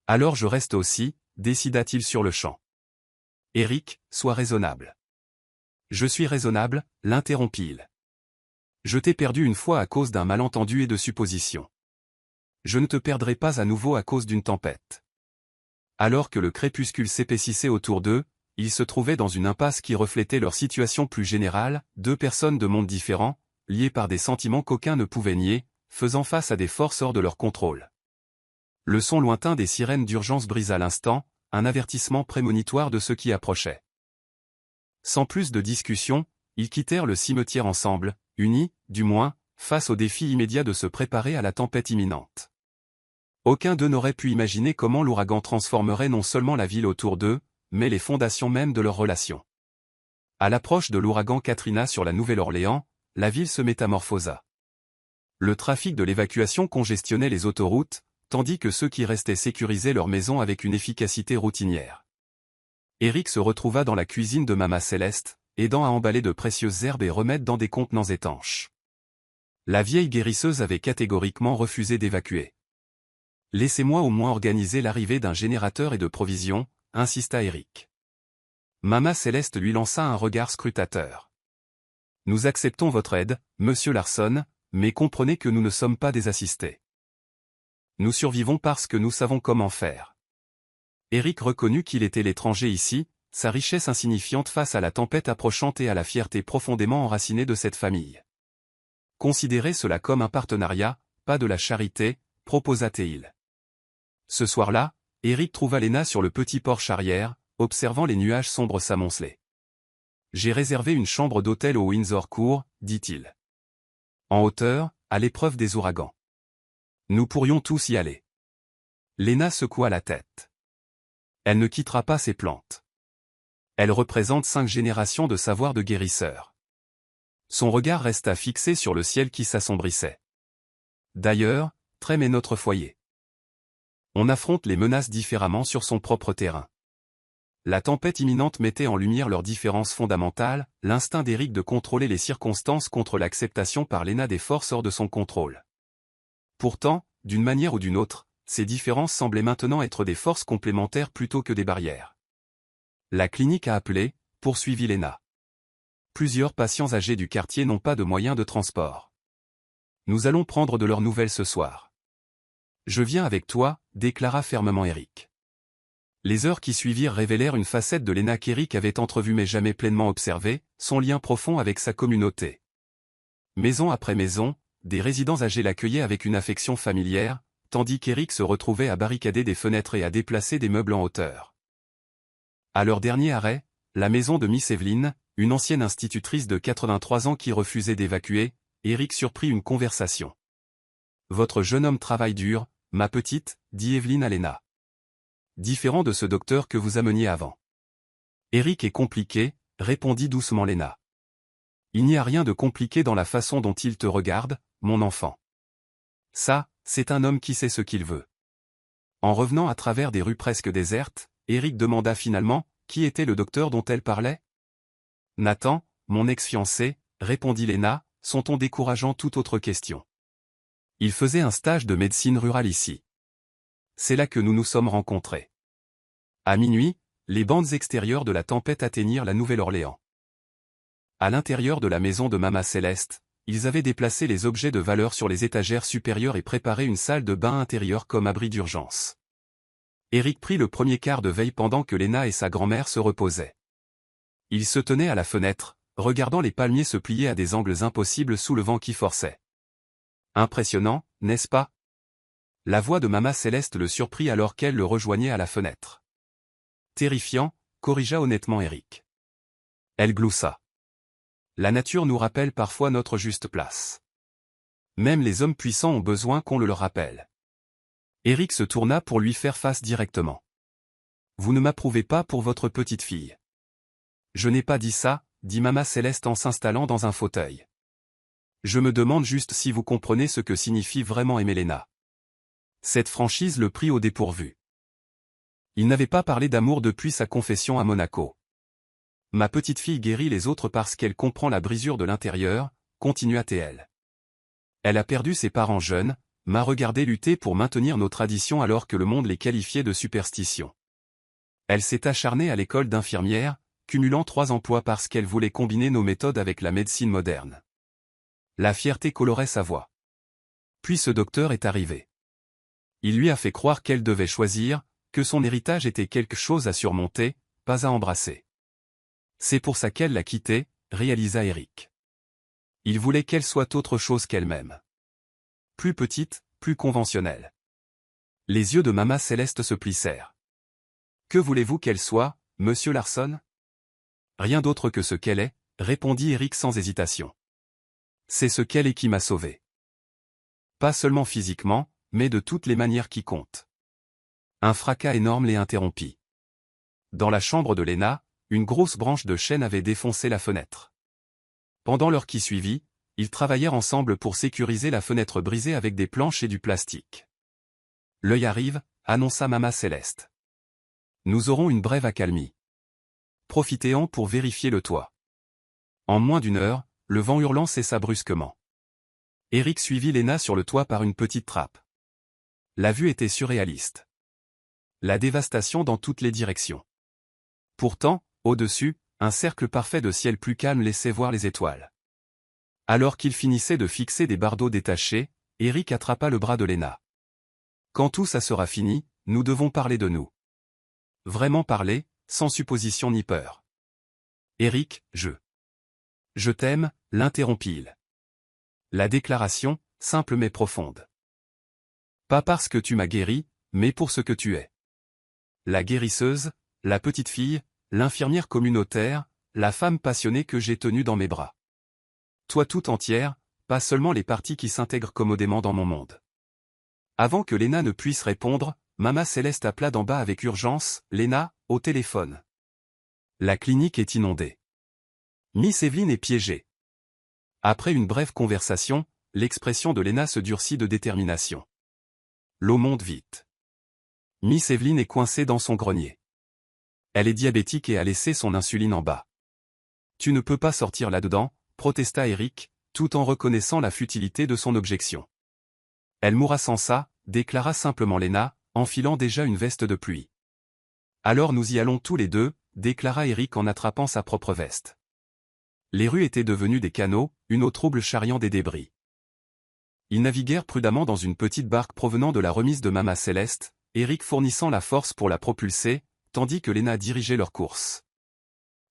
Speaker 1: Alors je reste aussi, décida-t-il sur le champ. Eric, sois raisonnable. Je suis raisonnable, l'interrompit-il. Je t'ai perdu une fois à cause d'un malentendu et de suppositions. Je ne te perdrai pas à nouveau à cause d'une tempête. Alors que le crépuscule s'épaississait autour d'eux, ils se trouvaient dans une impasse qui reflétait leur situation plus générale, 2 personnes de mondes différents, liées par des sentiments qu'aucun ne pouvait nier, faisant face à des forces hors de leur contrôle. Le son lointain des sirènes d'urgence brisa l'instant, un avertissement prémonitoire de ce qui approchait. Sans plus de discussion, ils quittèrent le cimetière ensemble, unis, du moins, face au défi immédiat de se préparer à la tempête imminente. Aucun d'eux n'aurait pu imaginer comment l'ouragan transformerait non seulement la ville autour d'eux, mais les fondations mêmes de leur relation. À l'approche de l'ouragan Katrina sur la Nouvelle-Orléans, la ville se métamorphosa. Le trafic de l'évacuation congestionnait les autoroutes, tandis que ceux qui restaient sécurisaient leurs maisons avec une efficacité routinière. Eric se retrouva dans la cuisine de Mama Céleste, aidant à emballer de précieuses herbes et remèdes dans des contenants étanches. La vieille guérisseuse avait catégoriquement refusé d'évacuer. « Laissez-moi au moins organiser l'arrivée d'un générateur et de provisions », insista Eric. Mama Céleste lui lança un regard scrutateur. « Nous acceptons votre aide, monsieur Larson, mais comprenez que nous ne sommes pas des assistés. Nous survivons parce que nous savons comment faire. » Eric reconnut qu'il était l'étranger ici, sa richesse insignifiante face à la tempête approchante et à la fierté profondément enracinée de cette famille. « Considérez cela comme un partenariat, pas de la charité, proposa-t-il. Ce soir-là, Eric trouva Lena sur le petit porche arrière, observant les nuages sombres s'amonceler. « J'ai réservé une chambre d'hôtel au Windsor Court, dit-il. En hauteur, à l'épreuve des ouragans. Nous pourrions tous y aller. » Lena secoua la tête. Elle ne quittera pas ses plantes. Elle représente 5 générations de savoir de guérisseur. Son regard resta fixé sur le ciel qui s'assombrissait. D'ailleurs, Trem est notre foyer. On affronte les menaces différemment sur son propre terrain. La tempête imminente mettait en lumière leurs différences fondamentales, l'instinct d'Eric de contrôler les circonstances contre l'acceptation par Lena des forces hors de son contrôle. Pourtant, d'une manière ou d'une autre, ces différences semblaient maintenant être des forces complémentaires plutôt que des barrières. La clinique a appelé, poursuivit Lena. plusieurs patients âgés du quartier n'ont pas de moyens de transport. Nous allons prendre de leurs nouvelles ce soir. Je viens avec toi, déclara fermement Eric. Les heures qui suivirent révélèrent une facette de Lena qu'Eric avait entrevue mais jamais pleinement observée, son lien profond avec sa communauté. Maison après maison, des résidents âgés l'accueillaient avec une affection familière, tandis qu'Eric se retrouvait à barricader des fenêtres et à déplacer des meubles en hauteur. À leur dernier arrêt, la maison de Miss Evelyn, une ancienne institutrice de 83 ans qui refusait d'évacuer, Eric surprit une conversation. « Votre jeune homme travaille dur, ma petite, dit Evelyn à Lena. Différent de ce docteur que vous ameniez avant. Eric est compliqué, répondit doucement Lena. Il n'y a rien de compliqué dans la façon dont il te regarde, mon enfant. Ça, c'est un homme qui sait ce qu'il veut. En revenant à travers des rues presque désertes, Eric demanda finalement, qui était le docteur dont elle parlait? Nathan, mon ex-fiancé, répondit Lena, son ton décourageant toute autre question. Il faisait un stage de médecine rurale ici. C'est là que nous nous sommes rencontrés. À minuit, les bandes extérieures de la tempête atteignirent la Nouvelle-Orléans. À l'intérieur de la maison de Mama Céleste, ils avaient déplacé les objets de valeur sur les étagères supérieures et préparé une salle de bain intérieure comme abri d'urgence. Eric prit le premier quart de veille pendant que Lena et sa grand-mère se reposaient. Il se tenait à la fenêtre, regardant les palmiers se plier à des angles impossibles sous le vent qui forçait. Impressionnant, n'est-ce pas? La voix de Mama Céleste le surprit alors qu'elle le rejoignait à la fenêtre. Terrifiant, corrigea honnêtement Eric. Elle gloussa. La nature nous rappelle parfois notre juste place. Même les hommes puissants ont besoin qu'on le leur rappelle. Eric se tourna pour lui faire face directement. Vous ne m'approuvez pas pour votre petite fille. Je n'ai pas dit ça, dit Mama Céleste en s'installant dans un fauteuil. Je me demande juste si vous comprenez ce que signifie vraiment aimer Lena. Cette franchise le prit au dépourvu. Il n'avait pas parlé d'amour depuis sa confession à Monaco. Ma petite fille guérit les autres parce qu'elle comprend la brisure de l'intérieur, continua-t-elle. Elle a perdu ses parents jeunes, m'a regardé lutter pour maintenir nos traditions alors que le monde les qualifiait de superstition. Elle s'est acharnée à l'école d'infirmière, cumulant 3 emplois parce qu'elle voulait combiner nos méthodes avec la médecine moderne. La fierté colorait sa voix. Puis ce docteur est arrivé. Il lui a fait croire qu'elle devait choisir, que son héritage était quelque chose à surmonter, pas à embrasser. C'est pour ça qu'elle l'a quitté, réalisa Eric. Il voulait qu'elle soit autre chose qu'elle-même. Plus petite, plus conventionnelle. Les yeux de Mama Céleste se plissèrent. Que voulez-vous qu'elle soit, monsieur Larson? Rien d'autre que ce qu'elle est, répondit Eric sans hésitation. C'est ce qu'elle est qui m'a sauvé. Pas seulement physiquement, mais de toutes les manières qui comptent. Un fracas énorme les interrompit. Dans la chambre de Lena, une grosse branche de chêne avait défoncé la fenêtre. Pendant l'heure qui suivit, ils travaillèrent ensemble pour sécuriser la fenêtre brisée avec des planches et du plastique. L'œil arrive, annonça Mama Céleste. Nous aurons une brève accalmie. Profitez-en pour vérifier le toit. En moins d'une heure, le vent hurlant cessa brusquement. Eric suivit Lena sur le toit par une petite trappe. La vue était surréaliste. La dévastation dans toutes les directions. Pourtant, au-dessus, un cercle parfait de ciel plus calme laissait voir les étoiles. Alors qu'il finissait de fixer des bardeaux détachés, Eric attrapa le bras de Lena. Quand tout ça sera fini, nous devons parler de nous. Vraiment parler, sans supposition ni peur. Eric, je t'aime, l'interrompit-il. La déclaration, simple mais profonde. Pas parce que tu m'as guéri, mais pour ce que tu es. La guérisseuse, la petite fille, l'infirmière communautaire, la femme passionnée que j'ai tenue dans mes bras. Toi tout entière, pas seulement les parties qui s'intègrent commodément dans mon monde. Avant que Lena ne puisse répondre, Mama Céleste appela d'en bas avec urgence, Lena, au téléphone. La clinique est inondée. Miss Evelyn est piégée. Après une brève conversation, l'expression de Lena se durcit de détermination. L'eau monte vite. Miss Evelyn est coincée dans son grenier. Elle est diabétique et a laissé son insuline en bas. Tu ne peux pas sortir là-dedans, protesta Eric, tout en reconnaissant la futilité de son objection. Elle mourra sans ça, déclara simplement Lena, enfilant déjà une veste de pluie. Alors nous y allons tous les deux, déclara Eric en attrapant sa propre veste. Les rues étaient devenues des canaux, une eau trouble charriant des débris. Ils naviguèrent prudemment dans une petite barque provenant de la remise de Mama Céleste, Eric fournissant la force pour la propulser, tandis que Lena dirigeait leur course.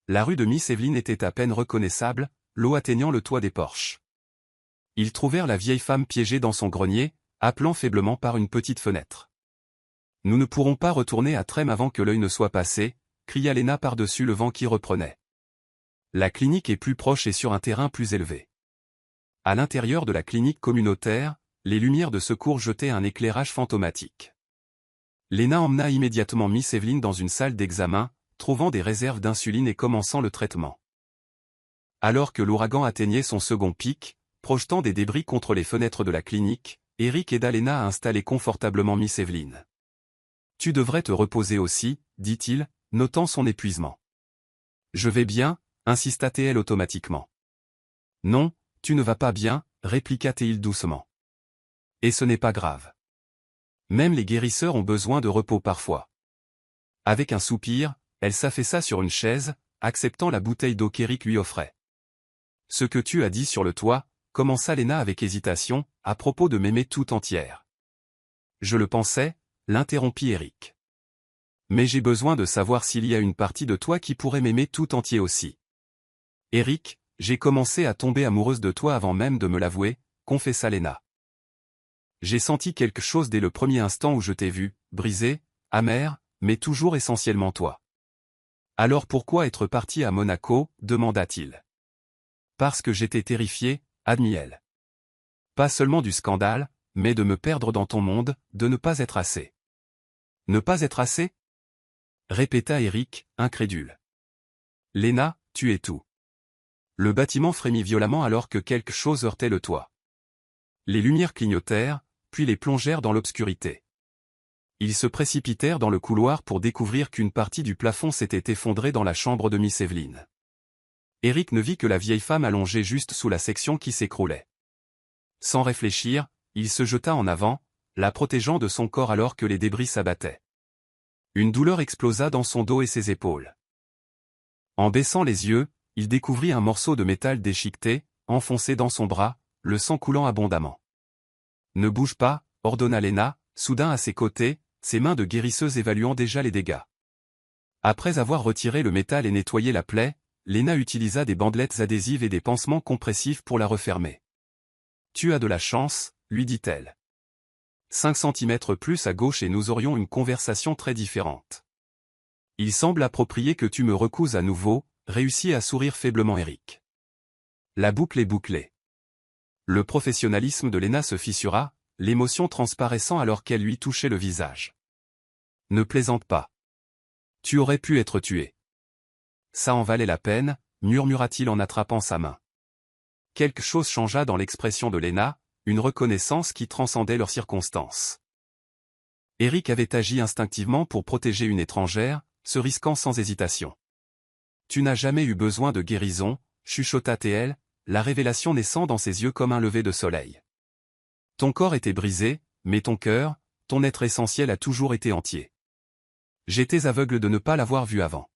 Speaker 1: La rue de Miss Evelyn était à peine reconnaissable, l'eau atteignant le toit des porches. Ils trouvèrent la vieille femme piégée dans son grenier, appelant faiblement par une petite fenêtre. « Nous ne pourrons pas retourner à Trême avant que l'œil ne soit passé », cria Lena par-dessus le vent qui reprenait. La clinique est plus proche et sur un terrain plus élevé. À l'intérieur de la clinique communautaire, les lumières de secours jetaient un éclairage fantomatique. Lena emmena immédiatement Miss Evelyn dans une salle d'examen, trouvant des réserves d'insuline et commençant le traitement. Alors que l'ouragan atteignait son second pic, projetant des débris contre les fenêtres de la clinique, Eric aida Lena à installer confortablement Miss Evelyn. « Tu devrais te reposer aussi, dit-il, notant son épuisement. « Je vais bien, insista TL automatiquement. « Non, tu ne vas pas bien, répliqua TL doucement. « Et ce n'est pas grave. Même les guérisseurs ont besoin de repos parfois. » Avec un soupir, elle s'affaissa sur une chaise, acceptant la bouteille d'eau qu'Eric lui offrait. « Ce que tu as dit sur le toit, » commença Lena avec hésitation, à propos de m'aimer tout entière. « Je le pensais, » l'interrompit Eric. « Mais j'ai besoin de savoir s'il y a une partie de toi qui pourrait m'aimer tout entier aussi. » « Eric, j'ai commencé à tomber amoureuse de toi avant même de me l'avouer, » confessa Lena. « J'ai senti quelque chose dès le premier instant où je t'ai vu, brisé, amer, mais toujours essentiellement toi. »« Alors pourquoi être parti à Monaco ?» demanda-t-il. « Parce que j'étais terrifié, » admit elle. « Pas seulement du scandale, mais de me perdre dans ton monde, de ne pas être assez. »« Ne pas être assez ?» répéta Eric, incrédule. « Lena, tu es tout. » Le bâtiment frémit violemment alors que quelque chose heurtait le toit. Les lumières clignotèrent, puis les plongèrent dans l'obscurité. Ils se précipitèrent dans le couloir pour découvrir qu'une partie du plafond s'était effondrée dans la chambre de Miss Evelyn. Eric ne vit que la vieille femme allongée juste sous la section qui s'écroulait. Sans réfléchir, il se jeta en avant, la protégeant de son corps alors que les débris s'abattaient. Une douleur explosa dans son dos et ses épaules. En baissant les yeux, il découvrit un morceau de métal déchiqueté, enfoncé dans son bras, le sang coulant abondamment. « Ne bouge pas » ordonna Lena, soudain à ses côtés, ses mains de guérisseuse évaluant déjà les dégâts. Après avoir retiré le métal et nettoyé la plaie, Lena utilisa des bandelettes adhésives et des pansements compressifs pour la refermer. « Tu as de la chance » lui dit-elle. 5 centimètres plus à gauche et nous aurions une conversation très différente. Il semble approprié que tu me recouses à nouveau, réussit à sourire faiblement Eric. La boucle est bouclée. Le professionnalisme de Lena se fissura, l'émotion transparaissant alors qu'elle lui touchait le visage. Ne plaisante pas. Tu aurais pu être tué. Ça en valait la peine, murmura-t-il en attrapant sa main. Quelque chose changea dans l'expression de Lena, une reconnaissance qui transcendait leurs circonstances. Eric avait agi instinctivement pour protéger une étrangère, se risquant sans hésitation. Tu n'as jamais eu besoin de guérison, chuchota TL, la révélation naissant dans ses yeux comme un lever de soleil. Ton corps était brisé, mais ton cœur, ton être essentiel a toujours été entier. J'étais aveugle de ne pas l'avoir vu avant.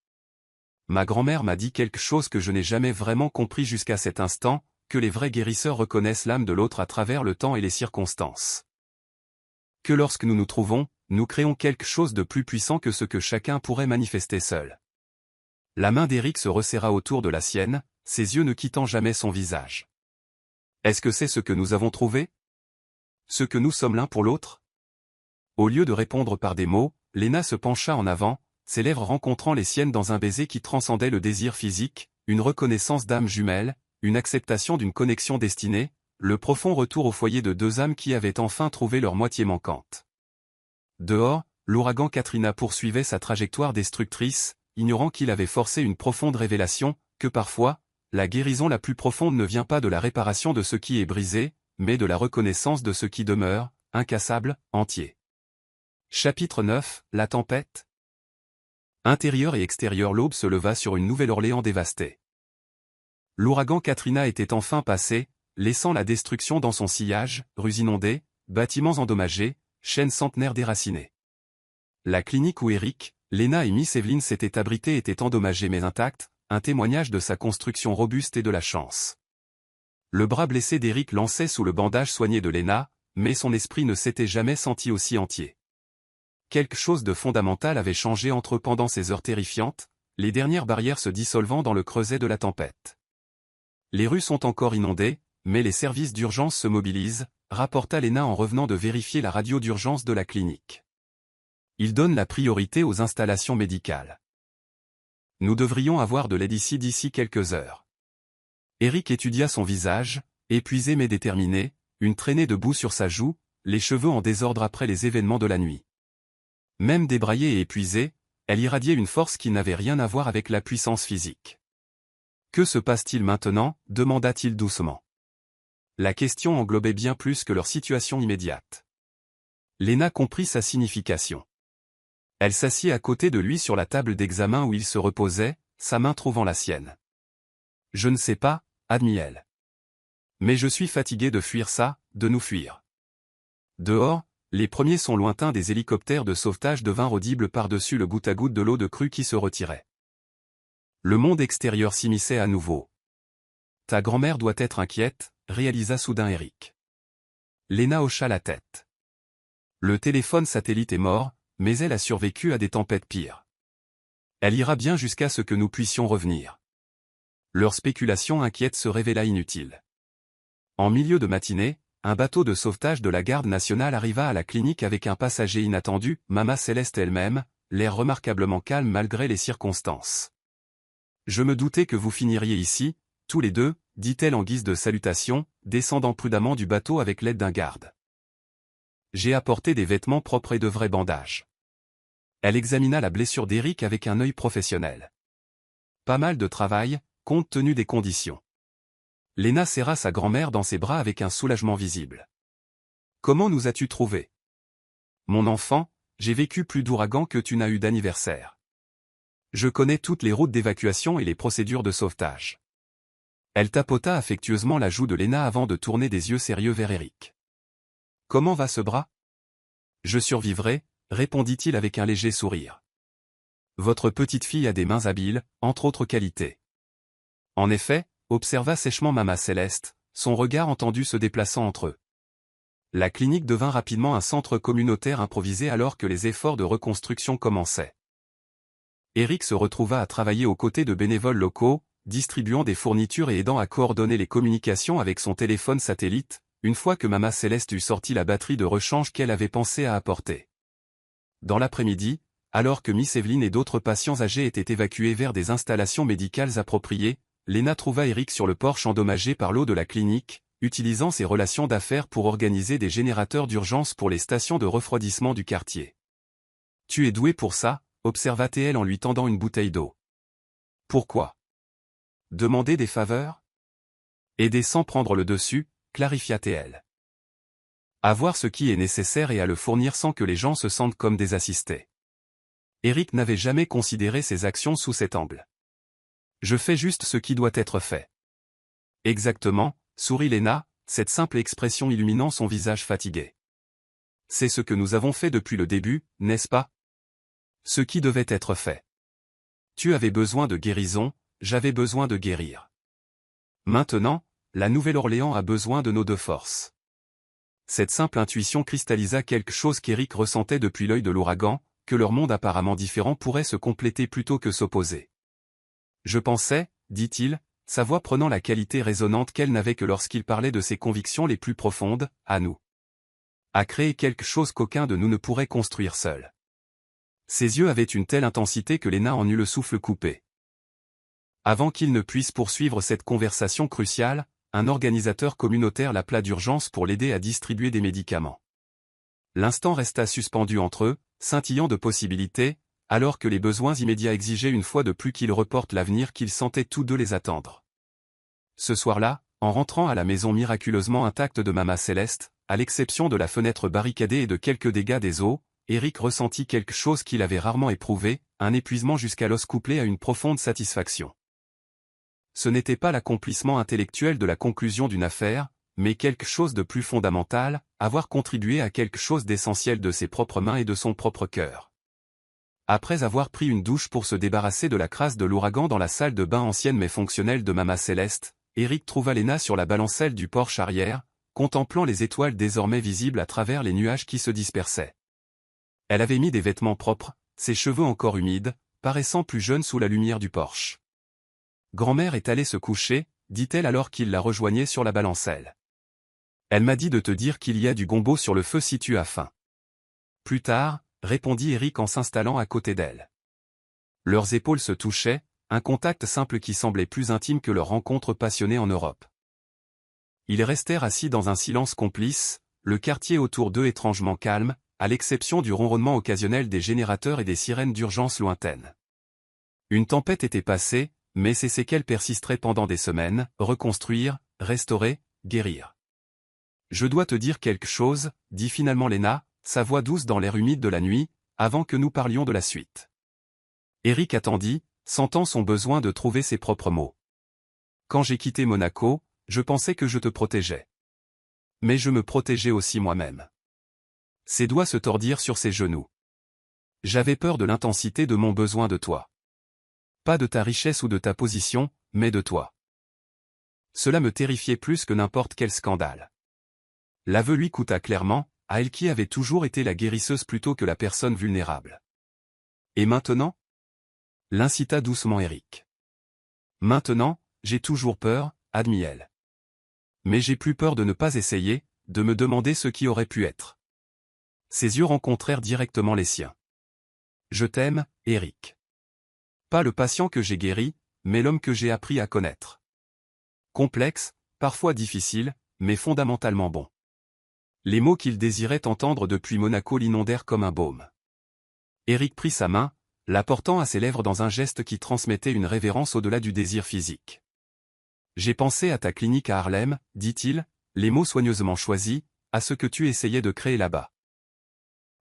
Speaker 1: Ma grand-mère m'a dit quelque chose que je n'ai jamais vraiment compris jusqu'à cet instant, que les vrais guérisseurs reconnaissent l'âme de l'autre à travers le temps et les circonstances. Que lorsque nous nous trouvons, nous créons quelque chose de plus puissant que ce que chacun pourrait manifester seul. La main d'Eric se resserra autour de la sienne, ses yeux ne quittant jamais son visage. Est-ce que c'est ce que nous avons trouvé? Ce que nous sommes l'un pour l'autre? Au lieu de répondre par des mots, Lena se pencha en avant, ses lèvres rencontrant les siennes dans un baiser qui transcendait le désir physique, une reconnaissance d'âme jumelle, une acceptation d'une connexion destinée, le profond retour au foyer de deux âmes qui avaient enfin trouvé leur moitié manquante. Dehors, l'ouragan Katrina poursuivait sa trajectoire destructrice, ignorant qu'il avait forcé une profonde révélation, que parfois, la guérison la plus profonde ne vient pas de la réparation de ce qui est brisé, mais de la reconnaissance de ce qui demeure, incassable, entier. Chapitre 9, la tempête. Intérieur et extérieur, l'aube se leva sur une Nouvelle-Orléans dévastée. L'ouragan Katrina était enfin passé, laissant la destruction dans son sillage, rues inondées, bâtiments endommagés, chaînes centenaires déracinées. La clinique où Eric, Lena et Miss Evelyn s'étaient abrités était endommagée mais intacte, un témoignage de sa construction robuste et de la chance. Le bras blessé d'Eric lançait sous le bandage soigné de Lena, mais son esprit ne s'était jamais senti aussi entier. Quelque chose de fondamental avait changé entre eux pendant ces heures terrifiantes, les dernières barrières se dissolvant dans le creuset de la tempête. Les rues sont encore inondées, mais les services d'urgence se mobilisent, rapporta Lena en revenant de vérifier la radio d'urgence de la clinique. Ils donnent la priorité aux installations médicales. Nous devrions avoir de l'aide d'ici quelques heures. Eric étudia son visage, épuisé mais déterminé, une traînée de boue sur sa joue, les cheveux en désordre après les événements de la nuit. Même débraillée et épuisée, elle irradiait une force qui n'avait rien à voir avec la puissance physique. « Que se passe-t-il maintenant » demanda-t-il doucement. La question englobait bien plus que leur situation immédiate. Lena comprit sa signification. Elle s'assit à côté de lui sur la table d'examen où il se reposait, sa main trouvant la sienne. « Je ne sais pas, » admit-elle. « Mais je suis fatigué de fuir ça, de nous fuir. » Dehors, les premiers sons lointains des hélicoptères de sauvetage devinrent audibles par-dessus le goutte-à-goutte de l'eau de crue qui se retirait. Le monde extérieur s'immisçait à nouveau. « Ta grand-mère doit être inquiète », réalisa soudain Eric. Lena hocha la tête. Le téléphone satellite est mort, mais elle a survécu à des tempêtes pires. Elle ira bien jusqu'à ce que nous puissions revenir. Leur spéculation inquiète se révéla inutile. En milieu de matinée, un bateau de sauvetage de la garde nationale arriva à la clinique avec un passager inattendu, Mama Céleste elle-même, l'air remarquablement calme malgré les circonstances. « Je me doutais que vous finiriez ici, tous les deux, » dit-elle en guise de salutation, descendant prudemment du bateau avec l'aide d'un garde. « J'ai apporté des vêtements propres et de vrais bandages. » Elle examina la blessure d'Eric avec un œil professionnel. « Pas mal de travail, compte tenu des conditions. » Lena serra sa grand-mère dans ses bras avec un soulagement visible. « Comment nous as-tu trouvés ? Mon enfant, j'ai vécu plus d'ouragans que tu n'as eu d'anniversaire. Je connais toutes les routes d'évacuation et les procédures de sauvetage. » Elle tapota affectueusement la joue de Lena avant de tourner des yeux sérieux vers Eric. « Comment va ce bras ? » « Je survivrai, » répondit-il avec un léger sourire. « Votre petite fille a des mains habiles, entre autres qualités. » En effet, observa sèchement Mama Céleste, son regard entendu se déplaçant entre eux. La clinique devint rapidement un centre communautaire improvisé alors que les efforts de reconstruction commençaient. Eric se retrouva à travailler aux côtés de bénévoles locaux, distribuant des fournitures et aidant à coordonner les communications avec son téléphone satellite, une fois que Mama Céleste eut sorti la batterie de rechange qu'elle avait pensé à apporter. Dans l'après-midi, alors que Miss Evelyn et d'autres patients âgés étaient évacués vers des installations médicales appropriées, Lena trouva Eric sur le porche endommagé par l'eau de la clinique, utilisant ses relations d'affaires pour organiser des générateurs d'urgence pour les stations de refroidissement du quartier. « Tu es doué pour ça », observa-t-elle en lui tendant une bouteille d'eau. « Pourquoi ? Demander des faveurs ? Aider sans prendre le dessus, clarifia-t-elle. Avoir ce qui est nécessaire et à le fournir sans que les gens se sentent comme des assistés. Eric n'avait jamais considéré ses actions sous cet angle. Je fais juste ce qui doit être fait. Exactement, sourit Lena, cette simple expression illuminant son visage fatigué. C'est ce que nous avons fait depuis le début, n'est-ce pas ? Ce qui devait être fait. Tu avais besoin de guérison, j'avais besoin de guérir. Maintenant, la Nouvelle-Orléans a besoin de nos deux forces. Cette simple intuition cristallisa quelque chose qu'Eric ressentait depuis l'œil de l'ouragan, que leur monde apparemment différent pourrait se compléter plutôt que s'opposer. Je pensais, dit-il, sa voix prenant la qualité résonante qu'elle n'avait que lorsqu'il parlait de ses convictions les plus profondes, à nous. À créer quelque chose qu'aucun de nous ne pourrait construire seul. Ses yeux avaient une telle intensité que Lena en eut le souffle coupé. Avant qu'il ne puisse poursuivre cette conversation cruciale, un organisateur communautaire l'appela d'urgence pour l'aider à distribuer des médicaments. L'instant resta suspendu entre eux, scintillant de possibilités, alors que les besoins immédiats exigeaient une fois de plus qu'ils reportent l'avenir qu'ils sentaient tous deux les attendre. Ce soir-là, en rentrant à la maison miraculeusement intacte de Mama Céleste, à l'exception de la fenêtre barricadée et de quelques dégâts des eaux, Eric ressentit quelque chose qu'il avait rarement éprouvé, un épuisement jusqu'à l'os couplé à une profonde satisfaction. Ce n'était pas l'accomplissement intellectuel de la conclusion d'une affaire, mais quelque chose de plus fondamental, avoir contribué à quelque chose d'essentiel de ses propres mains et de son propre cœur. Après avoir pris une douche pour se débarrasser de la crasse de l'ouragan dans la salle de bain ancienne mais fonctionnelle de Mama Céleste, Eric trouva Lena sur la balancelle du porche arrière, contemplant les étoiles désormais visibles à travers les nuages qui se dispersaient. Elle avait mis des vêtements propres, ses cheveux encore humides, paraissant plus jeune sous la lumière du porche. « Grand-mère est allée se coucher », dit-elle alors qu'il la rejoignait sur la balancelle. « Elle m'a dit de te dire qu'il y a du gombo sur le feu si tu as faim. » Plus tard, répondit Eric en s'installant à côté d'elle. Leurs épaules se touchaient, un contact simple qui semblait plus intime que leur rencontre passionnée en Europe. Ils restèrent assis dans un silence complice, le quartier autour d'eux étrangement calme, à l'exception du ronronnement occasionnel des générateurs et des sirènes d'urgence lointaines. Une tempête était passée, mais ses séquelles persisteraient pendant des semaines, reconstruire, restaurer, guérir. « Je dois te dire quelque chose, dit finalement Lena, sa voix douce dans l'air humide de la nuit, avant que nous parlions de la suite. Eric attendit, sentant son besoin de trouver ses propres mots. Quand j'ai quitté Monaco, je pensais que je te protégeais. Mais je me protégeais aussi moi-même. Ses doigts se tordirent sur ses genoux. J'avais peur de l'intensité de mon besoin de toi. Pas de ta richesse ou de ta position, mais de toi. Cela me terrifiait plus que n'importe quel scandale. L'aveu lui coûta clairement, à elle qui avait toujours été la guérisseuse plutôt que la personne vulnérable. Et maintenant ? L'incita doucement Eric. Maintenant, j'ai toujours peur, admit-elle. Mais j'ai plus peur de ne pas essayer, de me demander ce qui aurait pu être. Ses yeux rencontrèrent directement les siens. Je t'aime, Eric. Pas le patient que j'ai guéri, mais l'homme que j'ai appris à connaître. Complexe, parfois difficile, mais fondamentalement bon. Les mots qu'il désirait entendre depuis Monaco l'inondèrent comme un baume. Eric prit sa main, la portant à ses lèvres dans un geste qui transmettait une révérence au-delà du désir physique. « J'ai pensé à ta clinique à Harlem, dit-il, les mots soigneusement choisis, à ce que tu essayais de créer là-bas.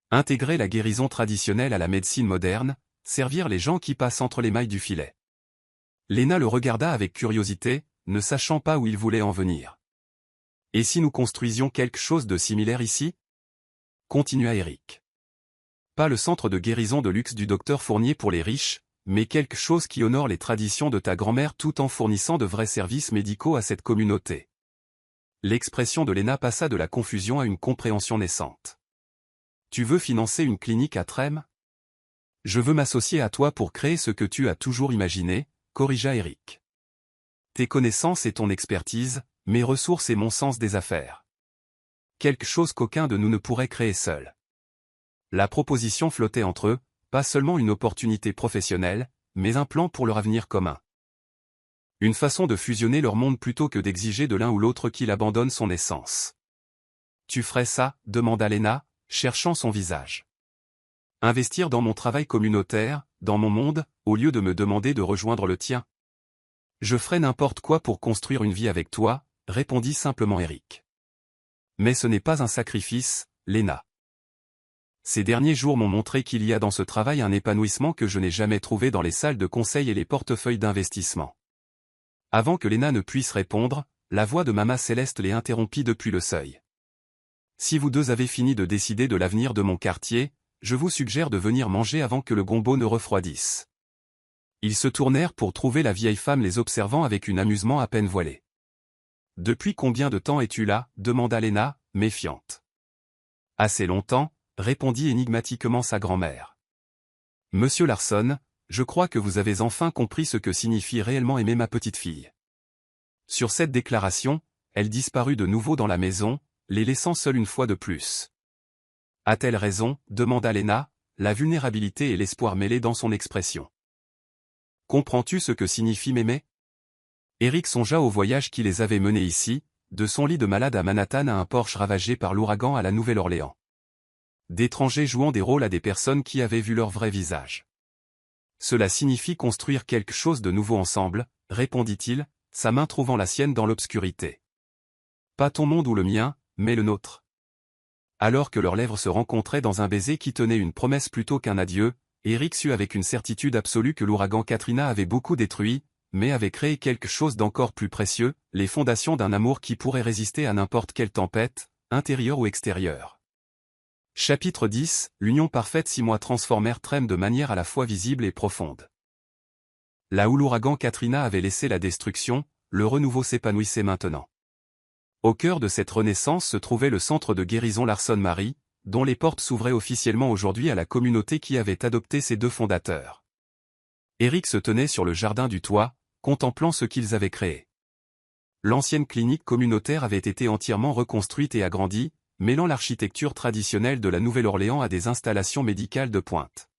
Speaker 1: Intégrer la guérison traditionnelle à la médecine moderne, servir les gens qui passent entre les mailles du filet. » Lena le regarda avec curiosité, ne sachant pas où il voulait en venir. « Et si nous construisions quelque chose de similaire ici ?» continua Eric. « Pas le centre de guérison de luxe du docteur Fournier pour les riches, mais quelque chose qui honore les traditions de ta grand-mère tout en fournissant de vrais services médicaux à cette communauté. » L'expression de Lena passa de la confusion à une compréhension naissante. « Tu veux financer une clinique à Trême ? Je veux m'associer à toi pour créer ce que tu as toujours imaginé, corrigea Eric. Tes connaissances et ton expertise, mes ressources et mon sens des affaires. Quelque chose qu'aucun de nous ne pourrait créer seul. » La proposition flottait entre eux, pas seulement une opportunité professionnelle, mais un plan pour leur avenir commun. Une façon de fusionner leur monde plutôt que d'exiger de l'un ou l'autre qu'il abandonne son essence. « Tu ferais ça ?» demanda Lena, cherchant son visage. « Investir dans mon travail communautaire, dans mon monde, au lieu de me demander de rejoindre le tien. Je ferais n'importe quoi pour construire une vie avec toi, répondit simplement Eric. Mais ce n'est pas un sacrifice, Lena. Ces derniers jours m'ont montré qu'il y a dans ce travail un épanouissement que je n'ai jamais trouvé dans les salles de conseil et les portefeuilles d'investissement. Avant que Lena ne puisse répondre, la voix de Mama Céleste les interrompit depuis le seuil. Si vous deux avez fini de décider de l'avenir de mon quartier, je vous suggère de venir manger avant que le gombo ne refroidisse. Ils se tournèrent pour trouver la vieille femme les observant avec un amusement à peine voilé. Depuis combien de temps es-tu là ? demanda Lena, méfiante. Assez longtemps, répondit énigmatiquement sa grand-mère. Monsieur Larson, je crois que vous avez enfin compris ce que signifie réellement aimer ma petite fille. Sur cette déclaration, elle disparut de nouveau dans la maison, les laissant seuls une fois de plus. A-t-elle raison ? demanda Lena, la vulnérabilité et l'espoir mêlés dans son expression. Comprends-tu ce que signifie m'aimer ? Eric songea au voyage qui les avait menés ici, de son lit de malade à Manhattan à un Porsche ravagé par l'ouragan à la Nouvelle-Orléans. D'étrangers jouant des rôles à des personnes qui avaient vu leur vrai visage. Cela signifie construire quelque chose de nouveau ensemble, répondit-il, sa main trouvant la sienne dans l'obscurité. Pas ton monde ou le mien, mais le nôtre. Alors que leurs lèvres se rencontraient dans un baiser qui tenait une promesse plutôt qu'un adieu, Eric sut avec une certitude absolue que l'ouragan Katrina avait beaucoup détruit, mais avait créé quelque chose d'encore plus précieux, les fondations d'un amour qui pourrait résister à n'importe quelle tempête, intérieure ou extérieure. Chapitre 10, l'union parfaite. 6 mois transformèrent Trem de manière à la fois visible et profonde. Là où l'ouragan Katrina avait laissé la destruction, le renouveau s'épanouissait maintenant. Au cœur de cette renaissance se trouvait le centre de guérison Larson Marie, dont les portes s'ouvraient officiellement aujourd'hui à la communauté qui avait adopté ses deux fondateurs. Eric se tenait sur le jardin du toit, contemplant ce qu'ils avaient créé. L'ancienne clinique communautaire avait été entièrement reconstruite et agrandie, mêlant l'architecture traditionnelle de la Nouvelle-Orléans à des installations médicales de pointe.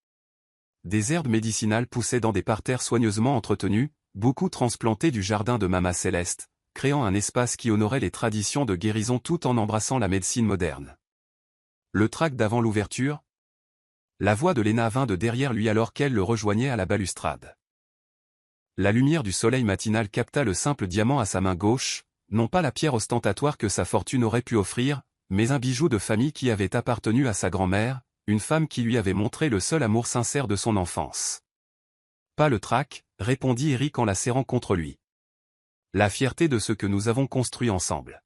Speaker 1: Des herbes médicinales poussaient dans des parterres soigneusement entretenus, beaucoup transplantés du jardin de Mama Céleste, créant un espace qui honorait les traditions de guérison tout en embrassant la médecine moderne. Le tract d'avant l'ouverture. La voix de Léna vint de derrière lui alors qu'elle le rejoignait à la balustrade. La lumière du soleil matinal capta le simple diamant à sa main gauche, non pas la pierre ostentatoire que sa fortune aurait pu offrir, mais un bijou de famille qui avait appartenu à sa grand-mère, une femme qui lui avait montré le seul amour sincère de son enfance. Pas le trac, répondit Eric en la serrant contre lui. La fierté de ce que nous avons construit ensemble.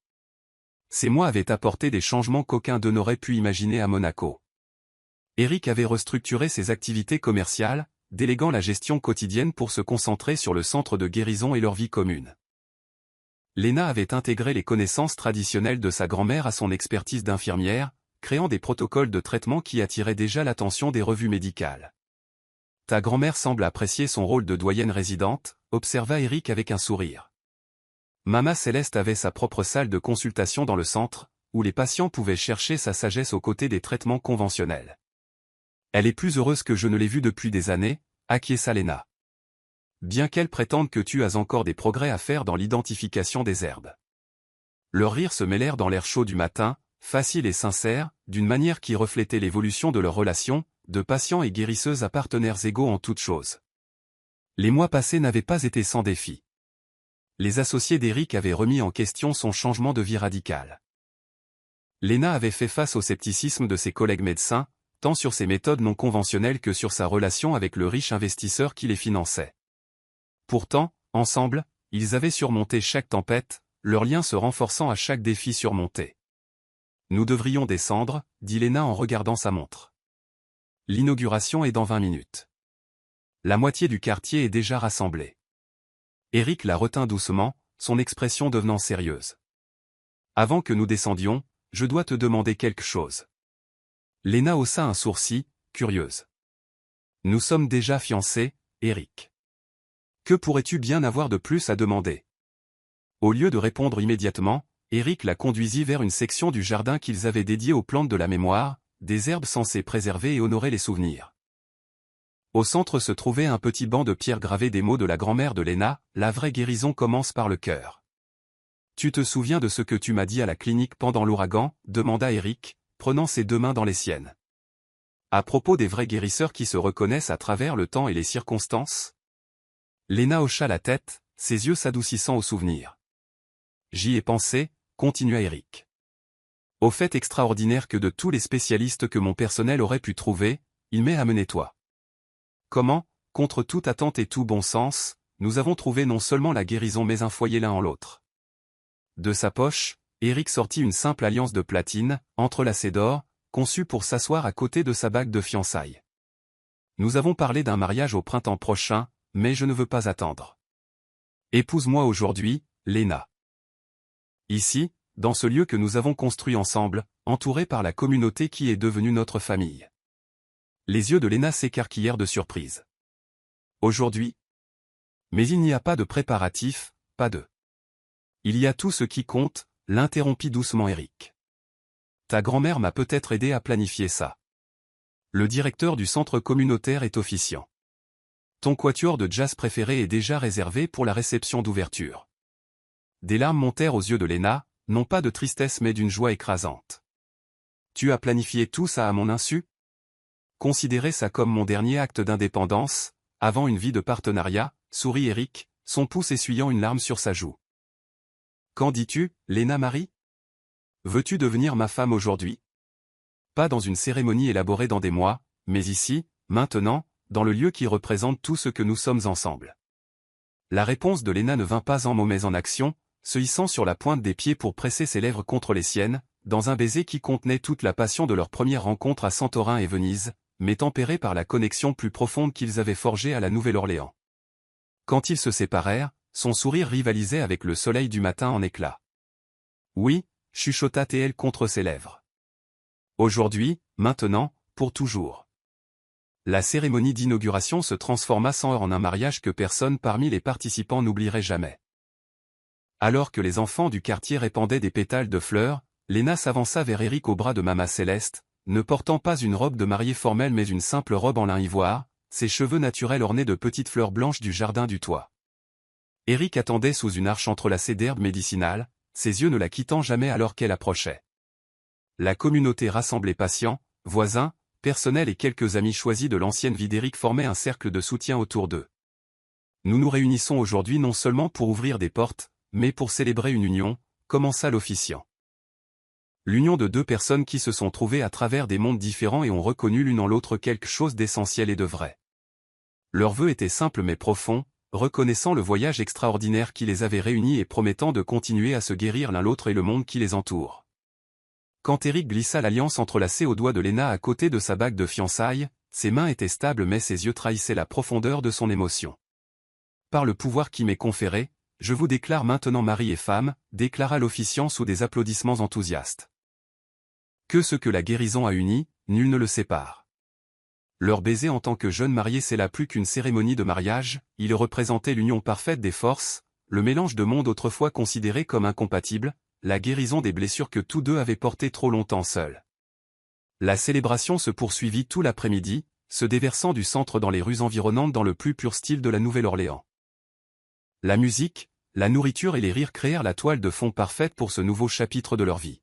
Speaker 1: Ces mois avaient apporté des changements qu'aucun d'eux n'aurait pu imaginer à Monaco. Eric avait restructuré ses activités commerciales, déléguant la gestion quotidienne pour se concentrer sur le centre de guérison et leur vie commune. Léna avait intégré les connaissances traditionnelles de sa grand-mère à son expertise d'infirmière, créant des protocoles de traitement qui attiraient déjà l'attention des revues médicales. Ta grand-mère semble apprécier son rôle de doyenne résidente, observa Eric avec un sourire. Mama Céleste avait sa propre salle de consultation dans le centre, où les patients pouvaient chercher sa sagesse aux côtés des traitements conventionnels. Elle est plus heureuse que je ne l'ai vue depuis des années, acquiesça Léna. Bien qu'elle prétende que tu as encore des progrès à faire dans l'identification des herbes. Leurs rires se mêlèrent dans l'air chaud du matin, facile et sincère, d'une manière qui reflétait l'évolution de leur relation, de patients et guérisseuses à partenaires égaux en toutes choses. Les mois passés n'avaient pas été sans défi. Les associés d'Eric avaient remis en question son changement de vie radical. Léna avait fait face au scepticisme de ses collègues médecins, tant sur ses méthodes non conventionnelles que sur sa relation avec le riche investisseur qui les finançait. Pourtant, ensemble, ils avaient surmonté chaque tempête, leur lien se renforçant à chaque défi surmonté. Nous devrions descendre, dit Léna en regardant sa montre. L'inauguration est dans 20 minutes. La moitié du quartier est déjà rassemblée. Eric la retint doucement, son expression devenant sérieuse. Avant que nous descendions, je dois te demander quelque chose. Léna haussa un sourcil, curieuse. Nous sommes déjà fiancés, Eric. Que pourrais-tu bien avoir de plus à demander? Au lieu de répondre immédiatement, Eric la conduisit vers une section du jardin qu'ils avaient dédiée aux plantes de la mémoire, des herbes censées préserver et honorer les souvenirs. Au centre se trouvait un petit banc de pierre gravé des mots de la grand-mère de Léna, la vraie guérison commence par le cœur. Tu te souviens de ce que tu m'as dit à la clinique pendant l'ouragan? Demanda Eric, prenant ses deux mains dans les siennes. À propos des vrais guérisseurs qui se reconnaissent à travers le temps et les circonstances? Léna hocha la tête, ses yeux s'adoucissant au souvenir. J'y ai pensé, continua Eric. Au fait extraordinaire que de tous les spécialistes que mon personnel aurait pu trouver, il m'est amené toi. Comment, contre toute attente et tout bon sens, nous avons trouvé non seulement la guérison mais un foyer l'un en l'autre. De sa poche, Eric sortit une simple alliance de platine, entrelacée d'or, conçue pour s'asseoir à côté de sa bague de fiançailles. Nous avons parlé d'un mariage au printemps prochain, mais je ne veux pas attendre. Épouse-moi aujourd'hui, Léna. Ici, dans ce lieu que nous avons construit ensemble, entouré par la communauté qui est devenue notre famille. Les yeux de Léna s'écarquillèrent de surprise. Aujourd'hui? Mais il n'y a pas de préparatifs, pas de. Il y a tout ce qui compte, l'interrompit doucement Eric. Ta grand-mère m'a peut-être aidé à planifier ça. Le directeur du centre communautaire est officiant. Ton quatuor de jazz préféré est déjà réservé pour la réception d'ouverture. Des larmes montèrent aux yeux de Léna, non pas de tristesse mais d'une joie écrasante. Tu as planifié tout ça à mon insu? Considérez ça comme mon dernier acte d'indépendance, avant une vie de partenariat, sourit Eric, son pouce essuyant une larme sur sa joue. Qu'en dis-tu, Léna Marie? Veux-tu devenir ma femme aujourd'hui? Pas dans une cérémonie élaborée dans des mois, mais ici, maintenant, dans le lieu qui représente tout ce que nous sommes ensemble. La réponse de Léna ne vint pas en mots mais en action, se hissant sur la pointe des pieds pour presser ses lèvres contre les siennes, dans un baiser qui contenait toute la passion de leur première rencontre à Santorin et Venise, mais tempéré par la connexion plus profonde qu'ils avaient forgée à la Nouvelle-Orléans. Quand ils se séparèrent, son sourire rivalisait avec le soleil du matin en éclats. Oui, chuchota TL contre ses lèvres. Aujourd'hui, maintenant, pour toujours. La cérémonie d'inauguration se transforma sans heurts en un mariage que personne parmi les participants n'oublierait jamais. Alors que les enfants du quartier répandaient des pétales de fleurs, Léna s'avança vers Éric au bras de Mama Céleste, ne portant pas une robe de mariée formelle mais une simple robe en lin ivoire, ses cheveux naturels ornés de petites fleurs blanches du jardin du toit. Éric attendait sous une arche entrelacée d'herbes médicinales, ses yeux ne la quittant jamais alors qu'elle approchait. La communauté rassemblée patients, voisins, personnel et quelques amis choisis de l'ancienne vie d'Éric formaient un cercle de soutien autour d'eux. Nous nous réunissons aujourd'hui non seulement pour ouvrir des portes, mais pour célébrer une union, commença l'officiant. L'union de deux personnes qui se sont trouvées à travers des mondes différents et ont reconnu l'une en l'autre quelque chose d'essentiel et de vrai. Leur vœu était simple mais profond, reconnaissant le voyage extraordinaire qui les avait réunis et promettant de continuer à se guérir l'un l'autre et le monde qui les entoure. Quand Éric glissa l'alliance entrelacée au doigt de Léna à côté de sa bague de fiançailles, ses mains étaient stables mais ses yeux trahissaient la profondeur de son émotion. Par le pouvoir qui m'est conféré, je vous déclare maintenant mari et femme, déclara l'officiant sous des applaudissements enthousiastes. Que ce que la guérison a uni, nul ne le sépare. Leur baiser en tant que jeunes mariés c'est là plus qu'une cérémonie de mariage, il représentait l'union parfaite des forces, le mélange de mondes autrefois considérés comme incompatibles, la guérison des blessures que tous deux avaient portées trop longtemps seuls. La célébration se poursuivit tout l'après-midi, se déversant du centre dans les rues environnantes dans le plus pur style de la Nouvelle-Orléans. La musique, la nourriture et les rires créèrent la toile de fond parfaite pour ce nouveau chapitre de leur vie.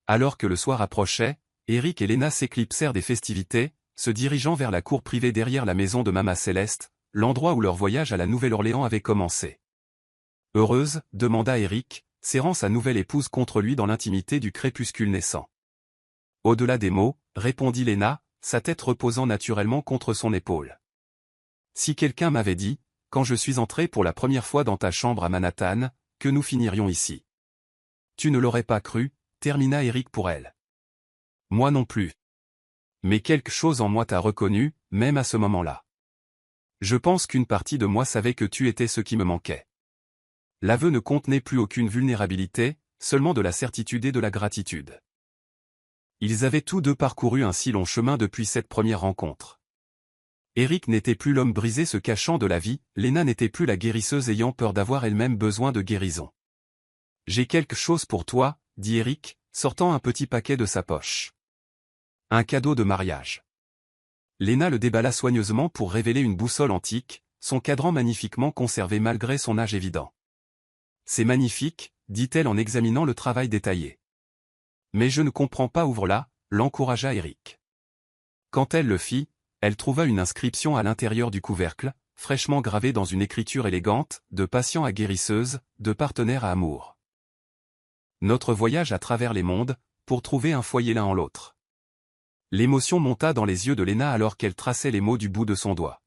Speaker 1: Alors que le soir approchait, Éric et Léna s'éclipsèrent des festivités, se dirigeant vers la cour privée derrière la maison de Mama Céleste, l'endroit où leur voyage à la Nouvelle-Orléans avait commencé. « Heureuse ?» demanda Éric, serrant sa nouvelle épouse contre lui dans l'intimité du crépuscule naissant. « Au-delà des mots » répondit Léna, sa tête reposant naturellement contre son épaule. « Si quelqu'un m'avait dit, quand je suis entré pour la première fois dans ta chambre à Manhattan, que nous finirions ici. Tu ne l'aurais pas cru, termina Éric pour elle. Moi non plus. Mais quelque chose en moi t'a reconnu, même à ce moment-là. Je pense qu'une partie de moi savait que tu étais ce qui me manquait. L'aveu ne contenait plus aucune vulnérabilité, seulement de la certitude et de la gratitude. Ils avaient tous deux parcouru un si long chemin depuis cette première rencontre. Éric n'était plus l'homme brisé se cachant de la vie, Léna n'était plus la guérisseuse ayant peur d'avoir elle-même besoin de guérison. « J'ai quelque chose pour toi », dit Éric, sortant un petit paquet de sa poche. Un cadeau de mariage. Léna le déballa soigneusement pour révéler une boussole antique, son cadran magnifiquement conservé malgré son âge évident. « C'est magnifique, dit-elle en examinant le travail détaillé. Mais je ne comprends pas, ouvre-la, l'encouragea Éric. Quand elle le fit, elle trouva une inscription à l'intérieur du couvercle, fraîchement gravée dans une écriture élégante, de patient à guérisseuse, de partenaire à amour. Notre voyage à travers les mondes, pour trouver un foyer l'un en l'autre. L'émotion monta dans les yeux de Léna alors qu'elle traçait les mots du bout de son doigt.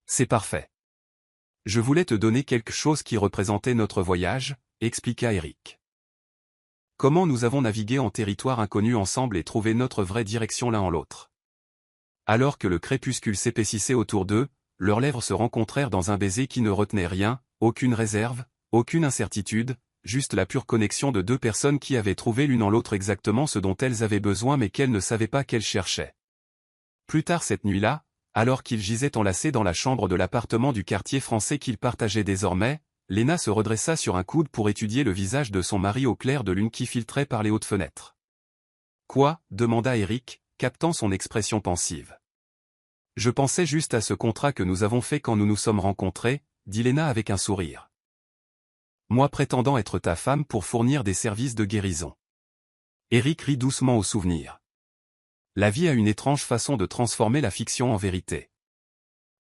Speaker 1: C'est parfait. Je voulais te donner quelque chose qui représentait notre voyage, expliqua Éric. Comment nous avons navigué en territoire inconnu ensemble et trouvé notre vraie direction l'un en l'autre. Alors que le crépuscule s'épaississait autour d'eux, leurs lèvres se rencontrèrent dans un baiser qui ne retenait rien, aucune réserve, aucune incertitude, juste la pure connexion de deux personnes qui avaient trouvé l'une en l'autre exactement ce dont elles avaient besoin mais qu'elles ne savaient pas qu'elles cherchaient. Plus tard cette nuit-là, alors qu'ils gisaient enlacés dans la chambre de l'appartement du quartier français qu'ils partageaient désormais, Léna se redressa sur un coude pour étudier le visage de son mari au clair de lune qui filtrait par les hautes fenêtres. « Quoi ?» demanda Éric, captant son expression pensive. « Je pensais juste à ce contrat que nous avons fait quand nous nous sommes rencontrés, » dit Léna avec un sourire. « Moi prétendant être ta femme pour fournir des services de guérison. » Éric rit doucement au souvenir. La vie a une étrange façon de transformer la fiction en vérité.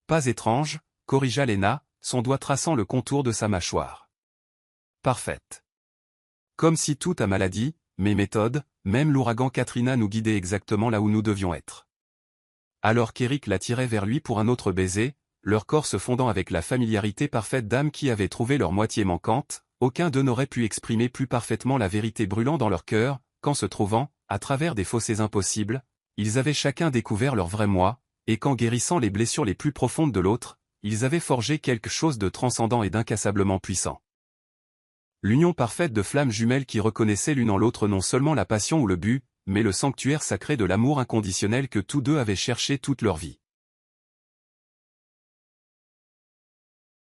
Speaker 1: Pas étrange, corrigea Léna, son doigt traçant le contour de sa mâchoire. Parfaite. Comme si toute ta maladie, mes méthodes, même l'ouragan Katrina nous guidait exactement là où nous devions être. Alors qu'Éric l'attirait vers lui pour un autre baiser, leur corps se fondant avec la familiarité parfaite d'âmes qui avaient trouvé leur moitié manquante, aucun d'eux n'aurait pu exprimer plus parfaitement la vérité brûlant dans leur cœur, qu'en se trouvant, à travers des fossés impossibles, ils avaient chacun découvert leur vrai moi, et qu'en guérissant les blessures les plus profondes de l'autre, ils avaient forgé quelque chose de transcendant et d'incassablement puissant. L'union parfaite de flammes jumelles qui reconnaissaient l'une en l'autre non seulement la passion ou le but, mais le sanctuaire sacré de l'amour inconditionnel que tous deux avaient cherché toute leur vie.